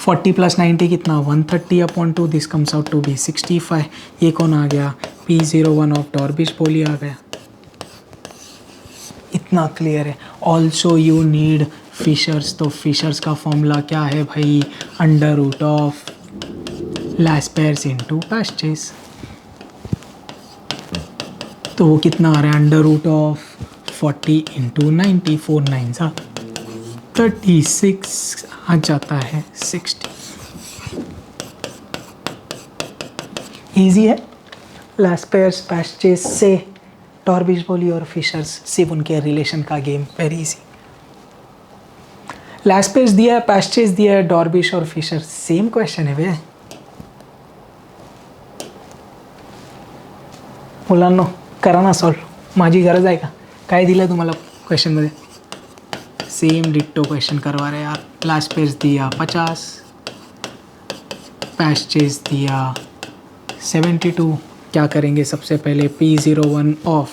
40 प्लस 90 कितना 130 upon 2। This comes out to be 65। ये कौन आ गया? P01 ऑफ डॉर्बिश बोली आ गया। इतना क्लियर है। Also you need Fisher's. तो फिशर्स का फॉर्मूला क्या है भाई? Under root of Laspeyres into Paasche's. तो वो कितना आ रहा है? Under root of 40 into 90। 4 9 36 आ जाता है 60। ईजी है। लास्पेस पैस्चर्स से डॉर्बिश बोली और फिशर्स सिर्फ उनके रिलेशन का गेम। Very easy. लास्पेस दिया है, पैस्चर्स दिया है, डॉर्बिश और फिशर्स सेम क्वेश्चन है भैया। मुलांनो करा ना सॉल्व, माझी गरज आहे का? काय दिलं तुम्हाला क्वेश्चनमध्ये? सेम डिट्टो क्वेश्चन करवा रहे यार। लास्पेस दिया 50, पैस्चर्स दिया 72। क्या करेंगे सबसे पहले? P01 of,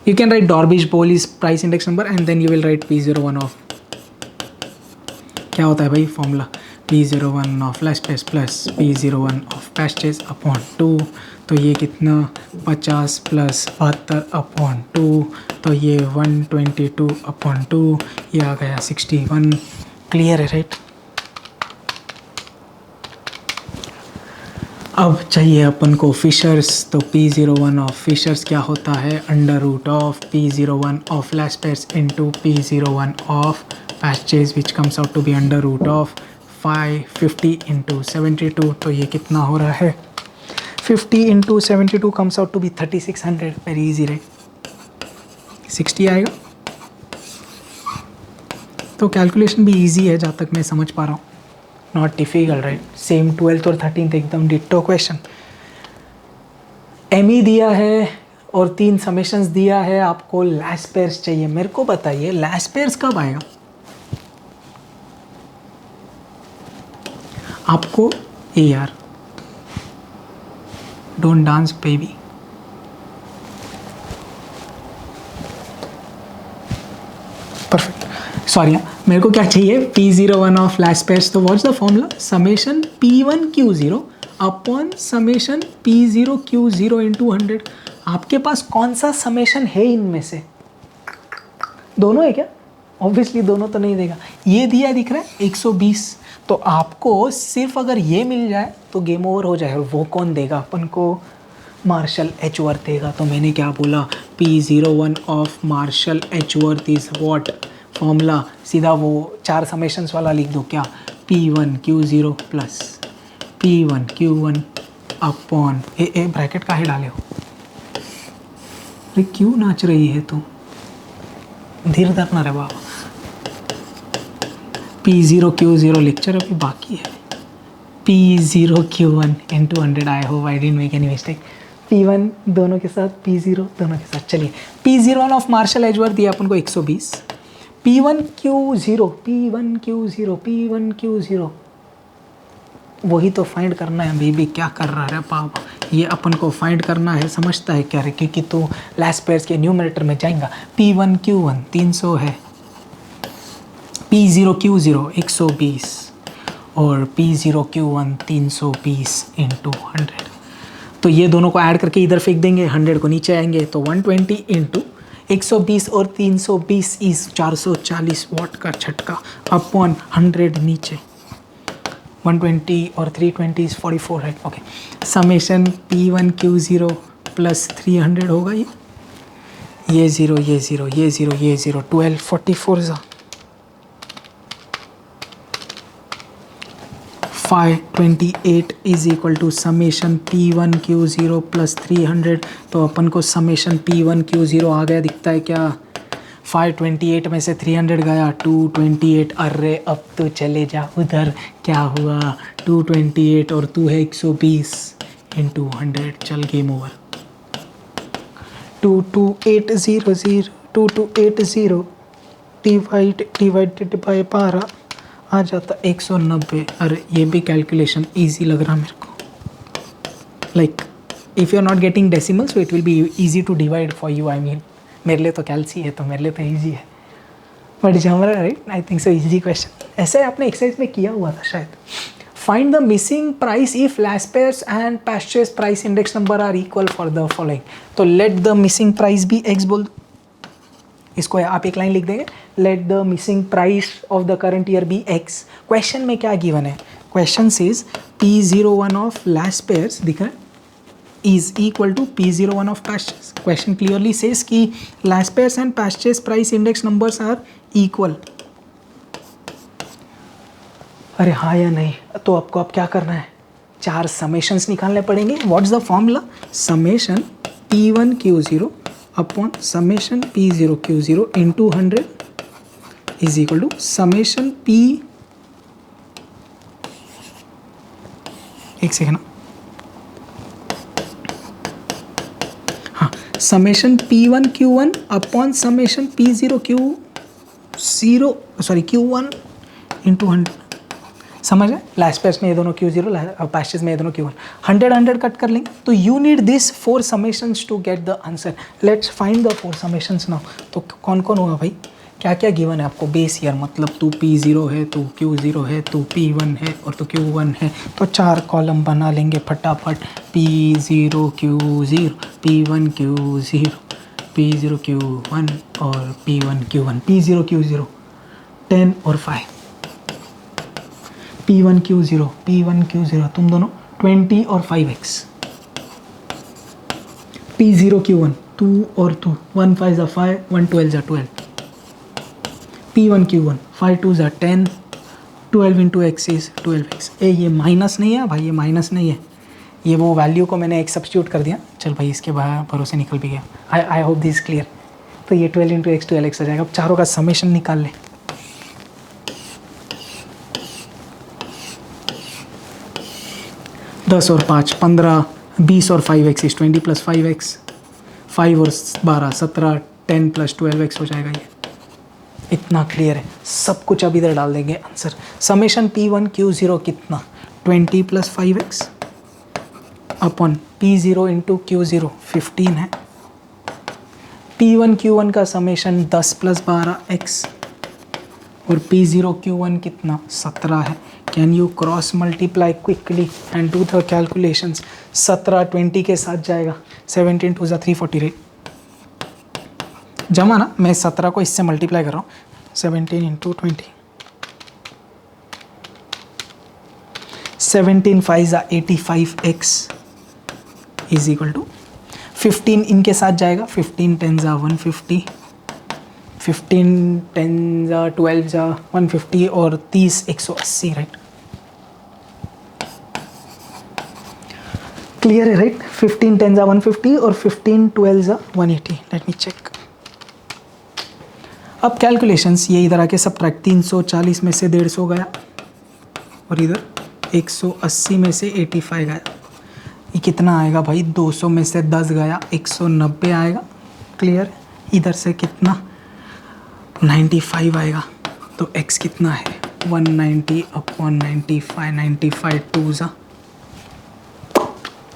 you can write Dorbish Bowley's price index number and then you will write P01 of. क्या होता है भाई formula? P01 of Laspeyres plus P01 of Paasche's upon 2। तो ये कितना 50 प्लस 72 अपॉन 2। तो ये 122 अपॉन 2। ये आ गया 61। क्लियर है राइट? अब चाहिए अपन को फिशर्स। तो P01 ऑफ फिशर्स क्या होता है? Under root of P01 of Laspeyres into P01 of Paasche's which comes out to be under root of 550 into 72, तो ये कितना हो रहा है 50 into 72 comes out to be 3600. Very easy right. 60 आएगा. तो कैलकुलेशन भी इजी है जहाँ तक मैं समझ पा रहा हूँ. Not difficult right. Same 12th और 13th एकदम डिट्टो क्वेश्चन. एमई दिया है और 3 समेशंस दिया है. आपको लास्ट पेयर्स चाहिए. मेरे को बताइए लास्ट पेयर्स कब आएगा आपको. ए यार don't dance baby. Perfect. Sorry मेरे को क्या चाहिए P01 ऑफ लास्ट पेयर्स. तो what's the formula. Summation P1Q0 upon summation P0Q0 into 100. आपके पास कौन सा समेशन है इनमें से. दोनों है क्या. ऑब्वियसली दोनों तो नहीं देगा. ये दिया दिख रहा है 120. तो आपको सिर्फ अगर ये मिल जाए तो गेम ओवर हो जाए. और वो कौन देगा अपन को. मार्शल एचवर्थ देगा. तो मैंने क्या बोला P01 of Marshall Edgeworth is what. Formula सीधा वो 4 समेशंस वाला लिख दो. क्या P1Q0 plus P1Q1 upon A bracket काहे डाले हो. अरे क्यों नाच रही है तू. धीर धरना रे बाबा. P0Q0 लेक्चर अभी बाकी है. P0Q1 into 100. I hope I didn't make any mistake. P1 दोनों के साथ P0 दोनों के साथ. चलिए P01 ऑफ मार्शल एजवर्थ दिया अपन को 120. P1Q0 वही तो फाइंड करना है बेबी. क्या कर रहा है पापा. ये अपन को फाइंड करना है. समझता है क्या रे क्योंकि तू लास्ट पेयर्स के न्यूमरेटर में जाएगा. P1Q1 300 है. P0Q0 120 और P0Q1 320 इंटू 100. तो ये दोनों को ऐड करके इधर फेंक देंगे. 100 को नीचे आएंगे तो 120 इंटू 120 और 320 इस 440 वाट का झटका अपॉन 100 नीचे. 120 और 320 इज 44 है. ओके. समेशन P1Q0 प्लस 300 होगा. ये 0 ये 0 ये 0 ये 0 12 44 ज़ा 528 is equal to summation P1Q0 plus 300. तो अपन को समेशन P1Q0 आ गया दिखता है क्या. 528 में से 300 गया 228. अरे अब तो चले जा उधर. क्या हुआ 228 और तू है 120 इंटू 100. चल गेम ओवर. 2280 डिवाइडेड बाय 12 आ जाता 190. अरे ये भी कैलकुलेशन इजी लग रहा मेरे को. Like if you are not getting decimal so it will be easy to divide for you. I mean मेरे लिए तो कैलसी है तो मेरे लिए तो ईजी है. बट जमरा right. I think so easy question. ऐसे आपने एक्सरसाइज में किया हुआ था शायद. Find the missing price if Laspeyres and Paasche's price index number are equal for the following. तो let the missing price be X बोल दो. इसको आप एक लाइन लिख देंगे. Let the missing price of the current year be X. Question में क्या गिवन है. Question says P01 of last pairs दिख रहा है is equal to P01 of purchase. Question clearly says कि last pairs and purchase price index numbers are equal. अरे हाँ या नहीं. तो आपको अब क्या करना है 4 समेशंस निकालने पड़ेंगे. What's the formula. Summation P1Q0 upon summation P0Q0 into 100 is equal to summation P. एक second. Summation P1Q1 upon summation Q1 into 100. समझ रहे. लास्ट पेयर्स में ये दोनों Q0 पैचेस में ये दोनों Q1. 100 कट कर लेंगे. तो you need this 4 summations to get the answer. Let's find the 4 summations now. तो कौन कौन होगा भाई. क्या क्या गिवन है आपको. बेस ईयर मतलब तू P0 है तू Q0 है तू P1 है और तू Q1 है. तो 4 कॉलम बना लेंगे फटाफट. P0Q0 P1Q0 P0Q1 और P1Q1. P0Q0 10 और 5. P1Q0 तुम दोनों 20 और 5x. P0Q1 2 और 2 1 5 ज़ा 5 1 12 ज़ा 12. P1Q1 5 2 ज़ा 10 12 इंटू एक्स इज़ 12x। ये माइनस नहीं है भाई, ये माइनस नहीं है, ये वो वैल्यू को मैंने एक सब्स्टिट्यूट कर दिया। चल भाई इसके बाहर भरोसे निकल भी गया। आई होप दिस क्लियर। तो ये 12 इंटू एक्स 12x हो जाएगा। अब चारों का समेशन निकाल ले। दस और 5 15, 20 और 5x इज 20 प्लस 5x, 5 और 12 17, 10 प्लस 12x हो जाएगा। ये इतना क्लियर है। सब कुछ अब इधर डाल देंगे आंसर। समेशन P1Q0 कितना, 20 plus 5x upon P0 into Q0 15 है। P1Q1 का समेशन 10 प्लस 12x और P0Q1 कितना 17 है। Can you cross multiply quickly and do the calculations. 17 20 के साथ जाएगा, 17 2 340 राइट। जमा ना, मैं 17 को इससे मल्टीप्लाई कर रहा हूँ। 17 into 20, 17 5 85x is equal to 15 इनके साथ जाएगा। 15 10 150, 15 10 12 150 और 30 180 राइट। क्लियर है राइट। 15 10 150 और 15 12 180। Let me check. अब कैलकुलेशंस, ये इधर आके सब्ट्रैक्ट, 340 में से 150 गया और इधर 180 में से 85 गया। ये कितना आएगा भाई, 200 में से 10 गया, 190 आएगा। क्लियर। इधर से कितना 95 आएगा। तो x कितना है 190 अपॉन 95, 95 2 ज़ा।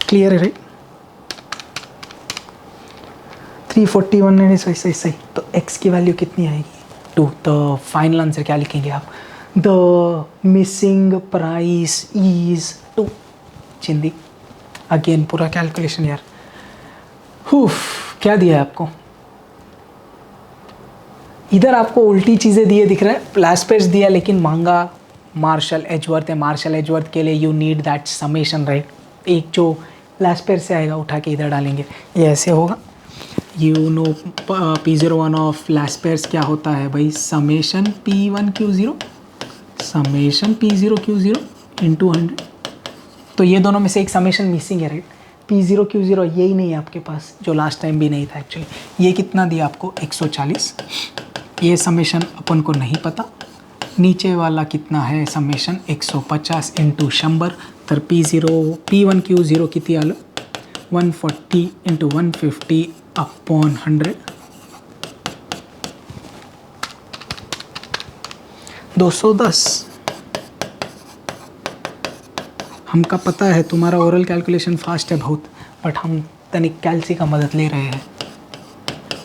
क्लियर है राइट। 340 190 सही सही। तो x की वैल्यू कितनी आएगी 2। तो फाइनल आंसर क्या लिखेंगे आप, द मिसिंग प्राइस इज 2। चिंदी अगेन पूरा कैलकुलेशन यार। क्या दिया है आपको, इधर आपको उल्टी चीज़ें दिए दिख रहे हैं। लास्ट पेज दिया लेकिन महंगा मार्शल एजवर्थ है। मार्शल एजवर्थ के लिए you need that summation right. एक जो लास्ट पेज से आएगा उठा के इधर डालेंगे, ये ऐसे होगा। You know P01 of last page क्या होता है भाई, summation P1Q0 summation P0Q0 into 100। तो ये दोनों में से एक समेशन मिसिंग है राइट। P0Q0 यही नहीं है आपके पास, जो लास्ट टाइम भी नहीं था एक्चुअली। ये कितना दिया आपको 140। ये समेशन अपन को नहीं पता। नीचे वाला कितना है समेशन 150 इंटू 100। तर P1Q0 किती आलं 140 इंटू 150 अपॉन 100, 210। हमका पता है तुम्हारा ओरल कैलकुलेशन फास्ट है बहुत, बट हम तनिक कैल्सी का मदद ले रहे हैं।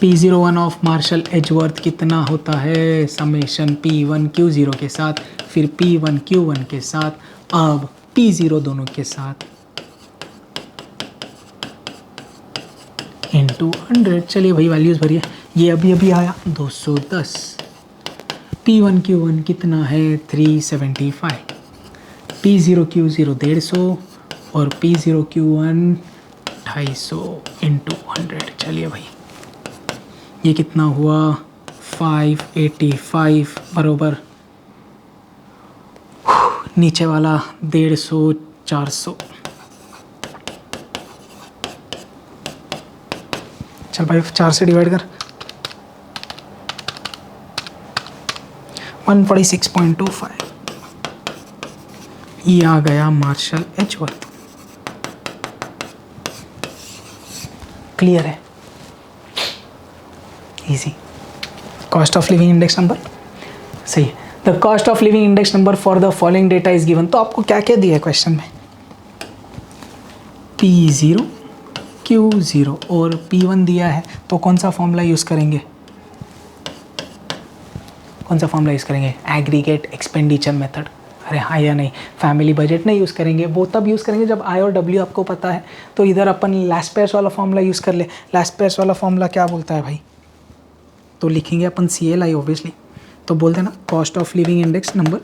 P01 ऑफ मार्शल एजवर्थ कितना होता है, समेशन P1Q0 के साथ, फिर P1Q1 के साथ, अब P0 दोनों के साथ इंटू 100। चलिए भाई वैल्यूज़ भरिए। ये अभी अभी आया 210। P1Q1 कितना है 375, P0Q0 150 और P0Q1 250 इंटू 100। चलिए भाई ये कितना हुआ 585 बरोबर नीचे वाला 150 400। चल भाई 4 से डिवाइड कर 146.25। ये आ गया मार्शल एजवर्थ। क्लियर है, easy. Cost of living index number सही है। The cost of living index number for the following data is given. तो आपको क्या क्या दिया है क्वेश्चन में, P0 Q0 और P1 दिया है। तो कौन सा फॉर्मूला यूज़ करेंगे, कौन सा फॉर्मूला यूज़ करेंगे, एग्रीगेट एक्सपेंडिचर मेथड। अरे हाँ या नहीं, फैमिली बजट नहीं यूज़ करेंगे, वो तब यूज़ करेंगे जब आई और डब्ल्यू आपको पता है। तो इधर अपन लास्ट पेयर्स वाला फॉर्मूला यूज़ कर ले। लास्ट पेयर्स वाला फॉर्मूला क्या बोलता है भाई, तो लिखेंगे अपन CLI ऑब्वियसली। तो बोलते हैं ना cost of living index number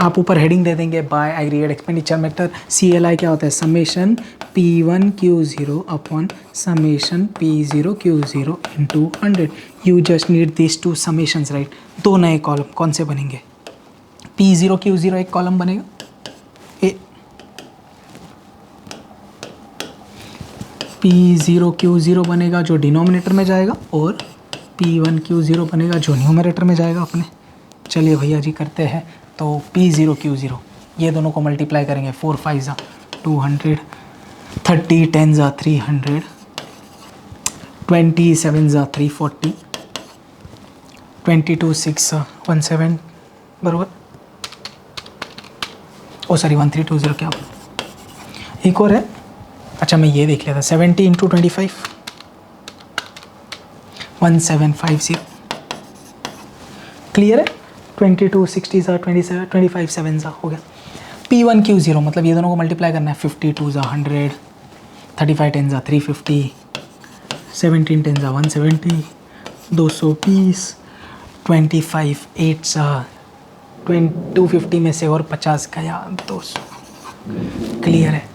आप ऊपर हेडिंग दे देंगे by aggregate expenditure method. CLI क्या होता है, summation P1Q0 upon summation P0Q0 into 100। You just need this two summations, right. दो नए कॉलम कौन से बनेंगे, P0Q0 एक कॉलम बनेगा, P0Q0 बनेगा जो डिनोमिनेटर में जाएगा, और P1Q0 बनेगा जो न्यूमरेटर में जाएगा अपने। चलिए भैया जी करते हैं। तो P0Q0 ये दोनों को मल्टीप्लाई करेंगे, 4 5 ज़ा 200, 30 10 ज़ा 300, 27 ज़ा 340, 22 6 ज़ा 17 बराबर, ओ सॉरी 1320 क्या एक और है, अच्छा मैं ये देख लिया था, 70 इंटू 25 1750। क्लियर है, 22 60 ज़ा 27 25 7 ज़ा हो गया। P1Q0 मतलब ये दोनों को मल्टीप्लाई करना है, 52 ज़ा 100, 35 10 ज़ा 350, 17 10 ज़ा 170, 220, 25 8 ज़ा 250 में से और 50 गया 200। क्लियर है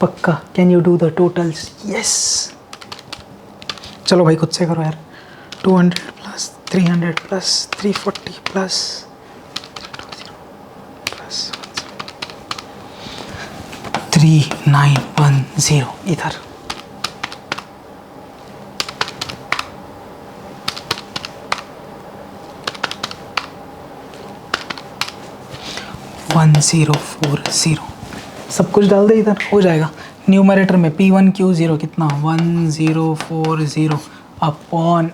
पक्का, can you do the totals, yes. चलो भाई खुद से करो यार, 200 प्लस 300 प्लस 340 प्लस 3910 इधर। वन 1040 सब कुछ डाल दे इधर, हो जाएगा। न्यूमरेटर में P1Q0 कितना 1040 अपॉन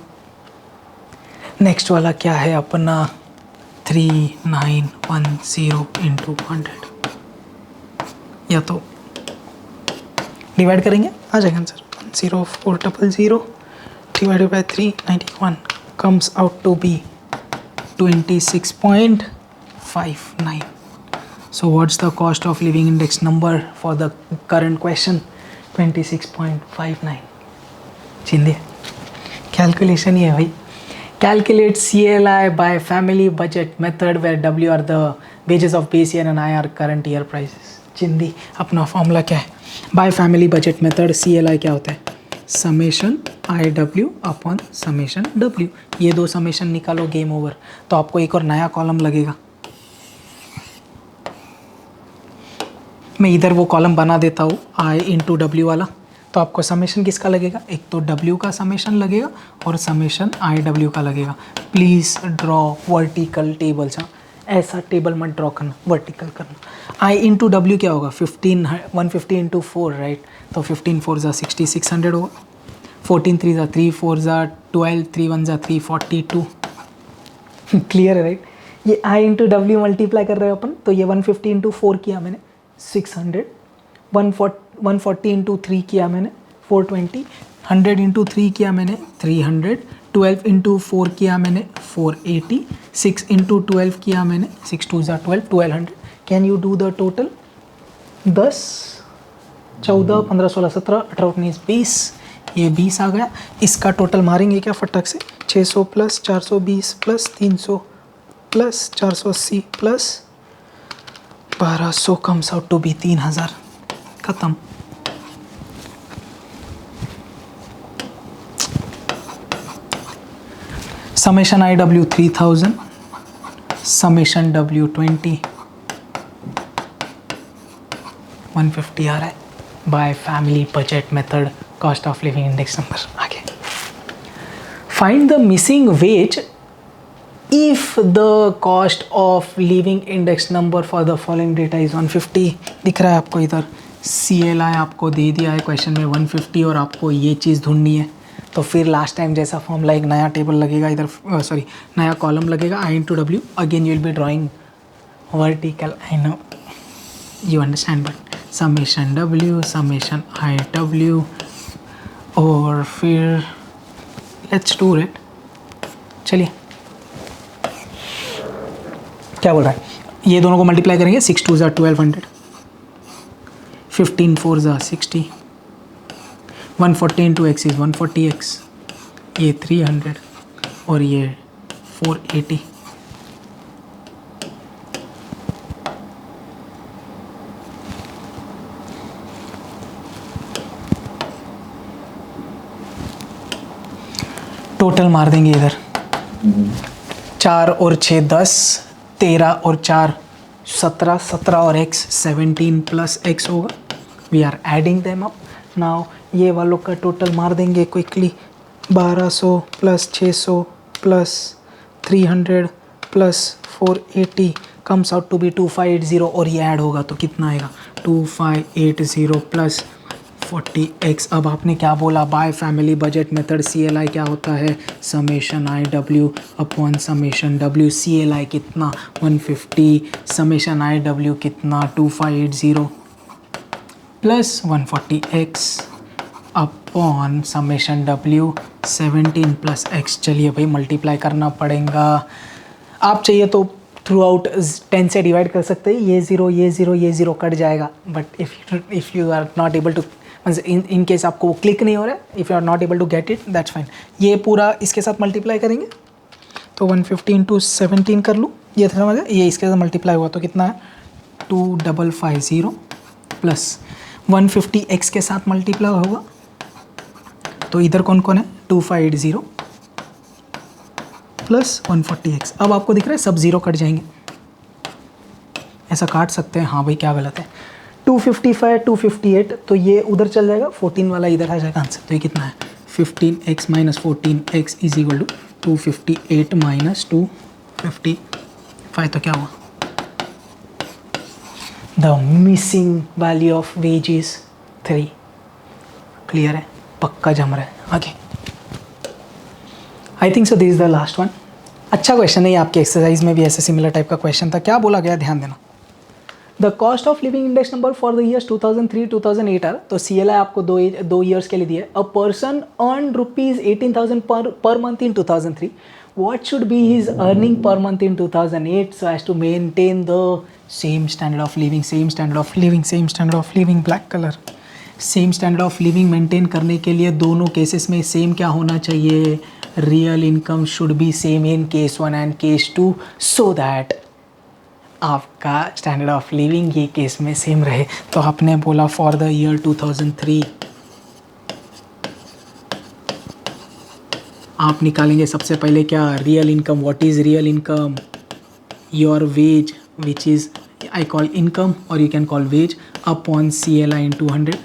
नेक्स्ट वाला क्या है अपना 3910 इंटू 100, या तो डिवाइड करेंगे आ जाएगा answer. 10400 divided by 391 comes out to be 26.59। So what's the cost of living index number for the current question? 26.59। Chinde calculation ही है भाई। Calculate CLI by family budget method where W are the wages of base year and I are current year prices। चिंदी अपना formula क्या है, by family budget method CLI क्या होता है, summation IW upon summation W। ये दो summation निकालो, game over. तो आपको एक और नया कॉलम लगेगा, मैं इधर वो कॉलम बना देता हूँ I इंटू डब्ल्यू वाला। तो आपको समेशन किसका लगेगा, एक तो W का समेशन लगेगा और समेशन IW का लगेगा। प्लीज़ ड्रॉ वर्टिकल टेबल्स, हाँ ऐसा टेबल मत ड्रॉ करना, वर्टिकल करना। I इंटू डब्ल्यू क्या होगा 150 इंटू 4 राइट, तो 15 4 ज़ा 60 600 होगा, 14 3 ज़ा 3 4 ज़ा 12 3 1 ज़ा 342। क्लियर है राइट। ये I इंटू डब्ल्यू मल्टीप्लाई कर रहे हो अपन, तो ये 150 इंटू 4 किया मैंने 600, 140 इंटू 3 किया मैंने 420, 100 इंटू 3 किया मैंने 300, 12 इंटू 4 किया मैंने 480, 6 इंटू 12 किया मैंने 6 2 ज़ा 12 1200। Can you do the total, 10 14 15 16 17 18 19 20, ये 20 आ गया। इसका टोटल मारेंगे क्या फटक से, 600 plus 420 plus 300 plus 480 plus 1200 comes out to be 3000। खत्म। समेशन IW 3000, समेशन W 20 150 आ रहा है by family budget method, cost of living index number. आगे find the missing wage if the cost of living index number for the following data is 150। दिख रहा है आपको इधर, CLI आपको दे दिया है क्वेश्चन में 150 और आपको ये चीज़ ढूंढनी है। तो फिर लास्ट टाइम जैसा फॉर्मूला एक नया टेबल लगेगा इधर, सॉरी नया कॉलम लगेगा I into W. Again you will be drawing vertical, I know you understand, but summation W summation IW, और फिर लेट्स डू इट। चलिए क्या बोल रहा है, ये दोनों को मल्टीप्लाई करेंगे, 6 2 ज़ा 1200, 15 4 ज़ा 60, 140 इंटू एक्स इज़ 140x, ये 300 और ये 480। टोटल मार देंगे इधर, 4 और 6 10, 13 और 4 17, 17 और x 17 प्लस x होगा। We are adding them up now. ये वालों का टोटल मार देंगे quickly, 1200 plus 600 plus 300 plus 480 comes out to be 2580, और ये ऐड होगा तो कितना आएगा 2580 प्लस 40x। अब आपने क्या बोला, by family budget method CLI क्या होता है, summation IW upon summation W। CLI कितना 150, समेशन IW कितना 2580 plus 140x upon summation W 17 plus x। चलिए भाई मल्टीप्लाई करना पड़ेगा। आप चाहिए तो थ्रू आउट 10 से डिवाइड कर सकते हैं, ये ज़ीरो कट जाएगा, but if you are not able to, in case आपको वो क्लिक नहीं हो रहा है, if you are not able to get it that's fine. ये पूरा इसके साथ मल्टीप्लाई करेंगे तो 150 इंटू 17 कर लूँ, ये था समझ, ये इसके साथ मल्टीप्लाई हुआ तो कितना है 2550 प्लस 150x के साथ मल्टीप्लाई होगा तो इधर कौन कौन है 2580 प्लस 140x। अब आपको दिख रहा है सब ज़ीरो कट जाएंगे, ऐसा काट सकते हैं, हाँ भाई क्या गलत है। 255 258 तो ये उधर चल जाएगा, 14 वाला इधर आ जाएगा आंसर। तो ये कितना है 15x minus 14x is equal to 258 minus 255। तो क्या हुआ, the missing value of wage is 3। Clear है, पक्का जम रहा है। आगे I think so this is the last one. अच्छा क्वेश्चन है ये, आपके एक्सरसाइज में भी ऐसे सिमिलर टाइप का क्वेश्चन था। क्या बोला गया, ध्यान देना। The cost of living index number for the years 2003 2008 are, तो CLI आपको दो ईयर्स के लिए दिया है। A person earn rupees 18,000 per month in 2003, what should be his earning per month in 2008 so as to maintain the same standard of living, same standard of living, same standard of living, black color, same standard of living maintain करने के लिए दोनों cases में same क्या होना चाहिए, real income should be same in case 1 and case 2 so that आपका standard of living ये केस में सेम रहे। तो आपने बोला फॉर द ईयर 2003 आप निकालेंगे सबसे पहले क्या, real income. What is real income, your wage which is I call income और you can call wage upon CLI into 100।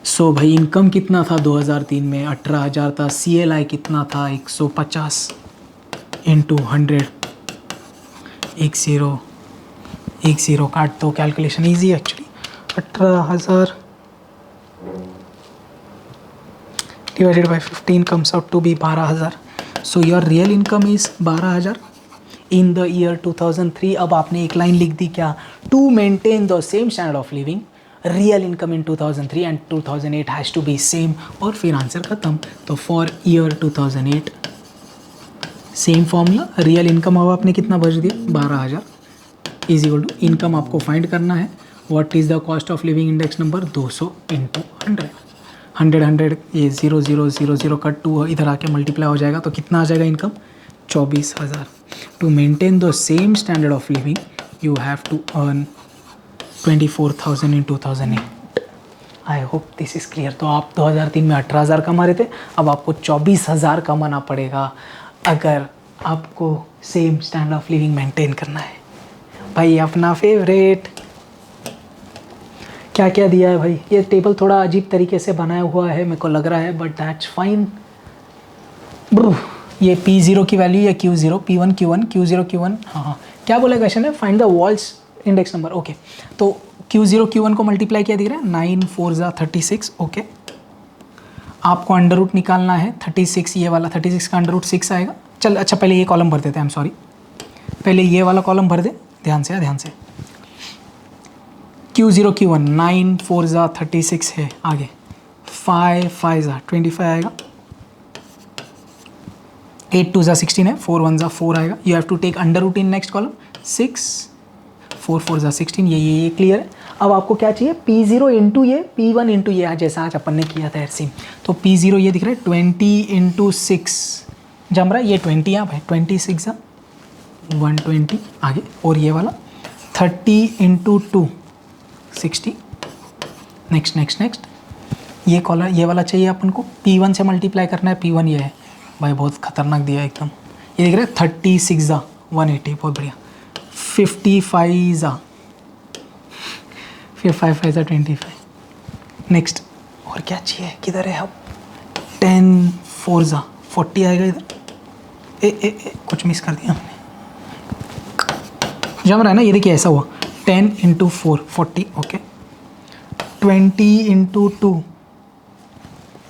So भाई इनकम कितना था 2003 में 18,000 था, CLI कितना था 150 इंटू 100, 10 काट दो, calculation easy actually. 18,000 divided by 15 comes out to be 12,000। So your real income is 12,000 in the year 2003। अब आपने एक लाइन लिख दी क्या, to maintain the same standard of living real income in 2003 and 2008 has to be same, और फिर answer खत्म। तो for year 2008 same formula, real income अब आपने कितना बच दिया 12,000 इज इक्वल टू इनकम आपको फाइंड करना है, what is the cost of living index number 200 into 100। 100 ये 0 कट 2 इधर आके मल्टीप्लाई हो जाएगा तो कितना आ जाएगा income 24,000। To maintain the same standard of living you have to earn 24,000 in 2008। I hope this is clear. तो आप 2003 में 18,000 कमा रहे थे, अब आपको 24,000 कमाना पड़ेगा अगर आपको same standard of living maintain करना है। भाई अपना फेवरेट क्या क्या दिया है भाई, ये टेबल थोड़ा अजीब तरीके से बनाया हुआ है मेरे को लग रहा है, बट दैट्स फाइन। ये P0 की वैल्यू या Q0, P1 Q1 Q0 Q1, हाँ क्या बोला क्वेश्चन है, find the walls index number. Okay तो Q0 Q1 को मल्टीप्लाई किया दिख रहा है, 9 4 जा 36। ओके आपको अंडर रूट निकालना है 36, ये वाला 36 का अंडर रूट 6 आएगा। चल अच्छा पहले ये कॉलम भर देते हैं, आई एम सॉरी, पहले ये वाला कॉलम भर दे, ध्यान से ध्यान से। Q0 Q1 9 4 जा 36 है, आगे 5 5 जा 25 आएगा, 8 2 जा 16 है, 4 1 जा 4 आएगा। You have to take under root in next column, 6 4 4 जा 16, ये क्लियर है। अब आपको क्या चाहिए, P0 इंटू ये P1 इंटू ये, जैसा आज अपन ने किया था सेम। तो P0 ये दिख रहा है 20 इंटू 6 जम रहा है, ये 20 यहाँ भाई 26 जा 120 आगे, और ये वाला 30 इंटू 2 60। नेक्स्ट नेक्स्ट नेक्स्ट ये कॉलर ये वाला चाहिए अपन को, P1 से मल्टीप्लाई करना है, P1 ये है भाई बहुत खतरनाक दिया एकदम। ये देख रहे 36 ज़ा 180, बहुत बढ़िया। 55 ज़ा, फिर 5 ज़ा 25। नेक्स्ट और क्या चाहिए, किधर है अब? 10 4 ज़ा 40 आएगा इधर। ए कुछ मिस कर दिया हमने, जम रहा है ना। ये देखिए ऐसा हुआ 10 × 4 40, ओके। 20 × 2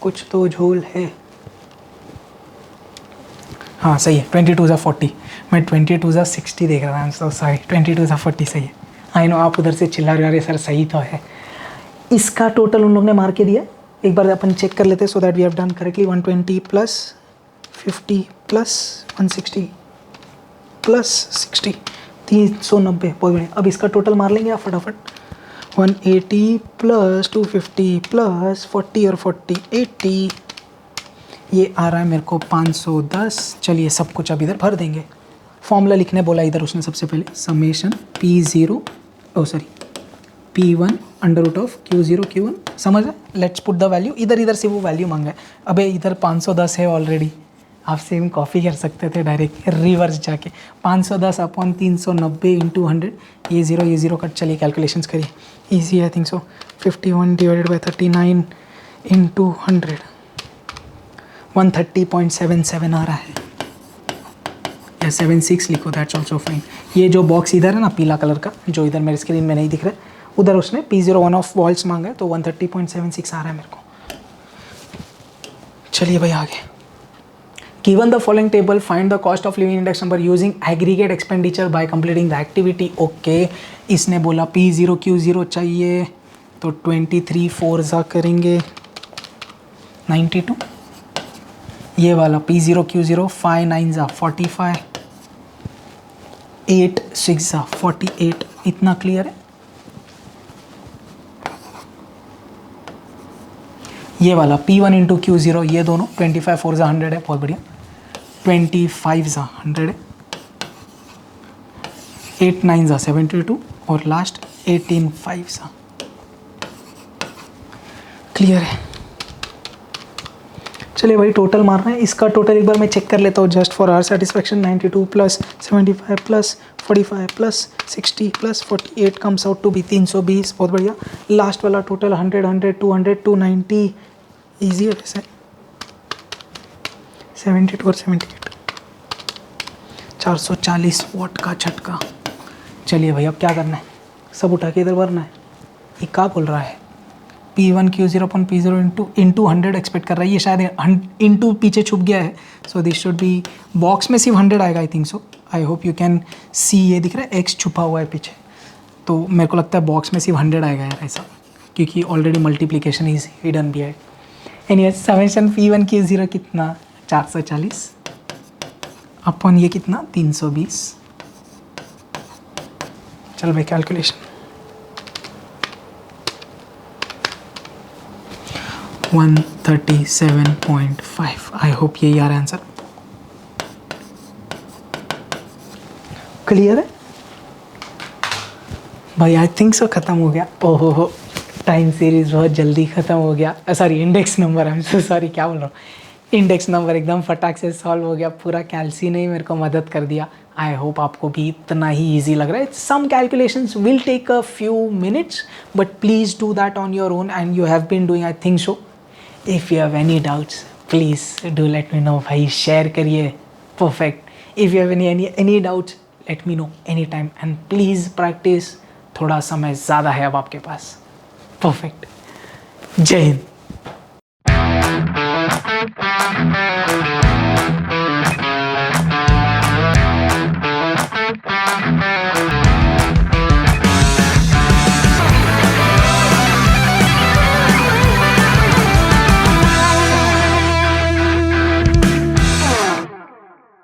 कुछ तो झोल है। हाँ सही है, 22 ज़ा 40। मैं 22 ज़ा 60 देख रहा था, सो सॉरी। 22 ज़ा 40 सही है। आई नो आप उधर से चिल्ला रहे हो सर सही तो है। इसका टोटल उन लोग ने मार के दिया, एक बार अपन चेक कर लेते so that we have done correctly. 120 + 50 + 160 + 60, 390, बहुत बढ़िया। अब इसका टोटल मार लेंगे आप फटाफट। 180 + 250 + 40 और 40 80, ये आ रहा है मेरे को 510। चलिए सब कुछ अब इधर भर देंगे। फॉर्मूला लिखने बोला इधर उसने सबसे पहले, summation P1 √of Q0 Q1, समझ है। Let's put the value. इधर से वो वैल्यू मांगा है। अबे इधर 510 है ऑलरेडी, आप सेम कॉपी कर सकते थे डायरेक्ट रिवर्स जाके। 510 अपॉन 390 × 100, ये ज़ीरो कट। चलिए कैलकुलेशंस करिए, ईजी आई थिंक सो। 51 / 39 × 100, 130.77 आ रहा है, या 76 लिखो, दैट्स ऑल्सो फाइन। ये जो बॉक्स इधर है ना पीला कलर का, जो इधर मेरे स्क्रीन में नहीं दिख रहा है, उधर उसने P01 ऑफ वॉल्ट्स मांगा है, तो 130.76 आ रहा है मेरे को। चलिए भाई आगे। Given the following table, find the cost of living index number using aggregate expenditure by completing the activity. Okay, इसने बोला P0 Q0 चाहिए, तो 23 4 ज़ा करेंगे 92। ये वाला P0 Q0 5 9 ज़ा 45, 8 6 ज़ा 48। इतना क्लियर है। ये वाला P1 × Q0, ये दोनों 25 4 ज़ा 100 है, बहुत बढ़िया। 25 ज़ा 100 है, 8 9 ज़ा 72, और लास्ट 18 5 ज़ा। क्लियर है। चलिए भाई टोटल मारना है। इसका टोटल एक बार मैं चेक कर लेता हूँ just for our satisfaction. 92 + 75 + 45 + 60 + 48 comes out to be 320, बहुत बढ़िया। लास्ट वाला टोटल 100 100 200 290, ईजी है वैसे। 72 और 78, 440 वॉट का झटका। चलिए भाई अब क्या करना है, सब उठा के इधर भरना है। ये क्या बोल रहा है, P1 Q0 अपन P0 × 100 एक्सपेक्ट कर रहा है। ये शायद इंटू पीछे छुप गया है, so this should be, box में सिर्फ 100 आएगा आई think so. I hope you can see, ये दिख रहा है X छुपा हुआ है पीछे, तो मेरे को लगता है बॉक्स में सिर्फ 100 आएगा यार ऐसा, क्योंकि ऑलरेडी मल्टीप्लिकेशन इज हिडन भी है। एनीवेज समेशन P1 Q0 कितना, 440 अपन ये कितना 320। चल भाई कैलकुलेशन, 137.5। आई होप यही आ रहा है आंसर। क्लियर है भाई, आई थिंक सो ख़त्म हो गया। ओहो टाइम सीरीज बहुत जल्दी ख़त्म हो गया। Sorry index number, I am so sorry, क्या बोल रहा हूँ। इंडेक्स नंबर एकदम फटाक से सॉल्व हो गया पूरा। कैल्सी ने ही मेरे को मदद कर दिया। आई होप आपको भी इतना ही ईजी लग रहा है। Some calculations will take a few minutes, but please do that on your own and you have been doing, I think so. If you have any doubts please do let me know भाई, share करिए। Perfect. If you have any doubts let me know any time and please practise. थोड़ा समय ज़्यादा है अब आपके पास। Perfect. जय हिंद।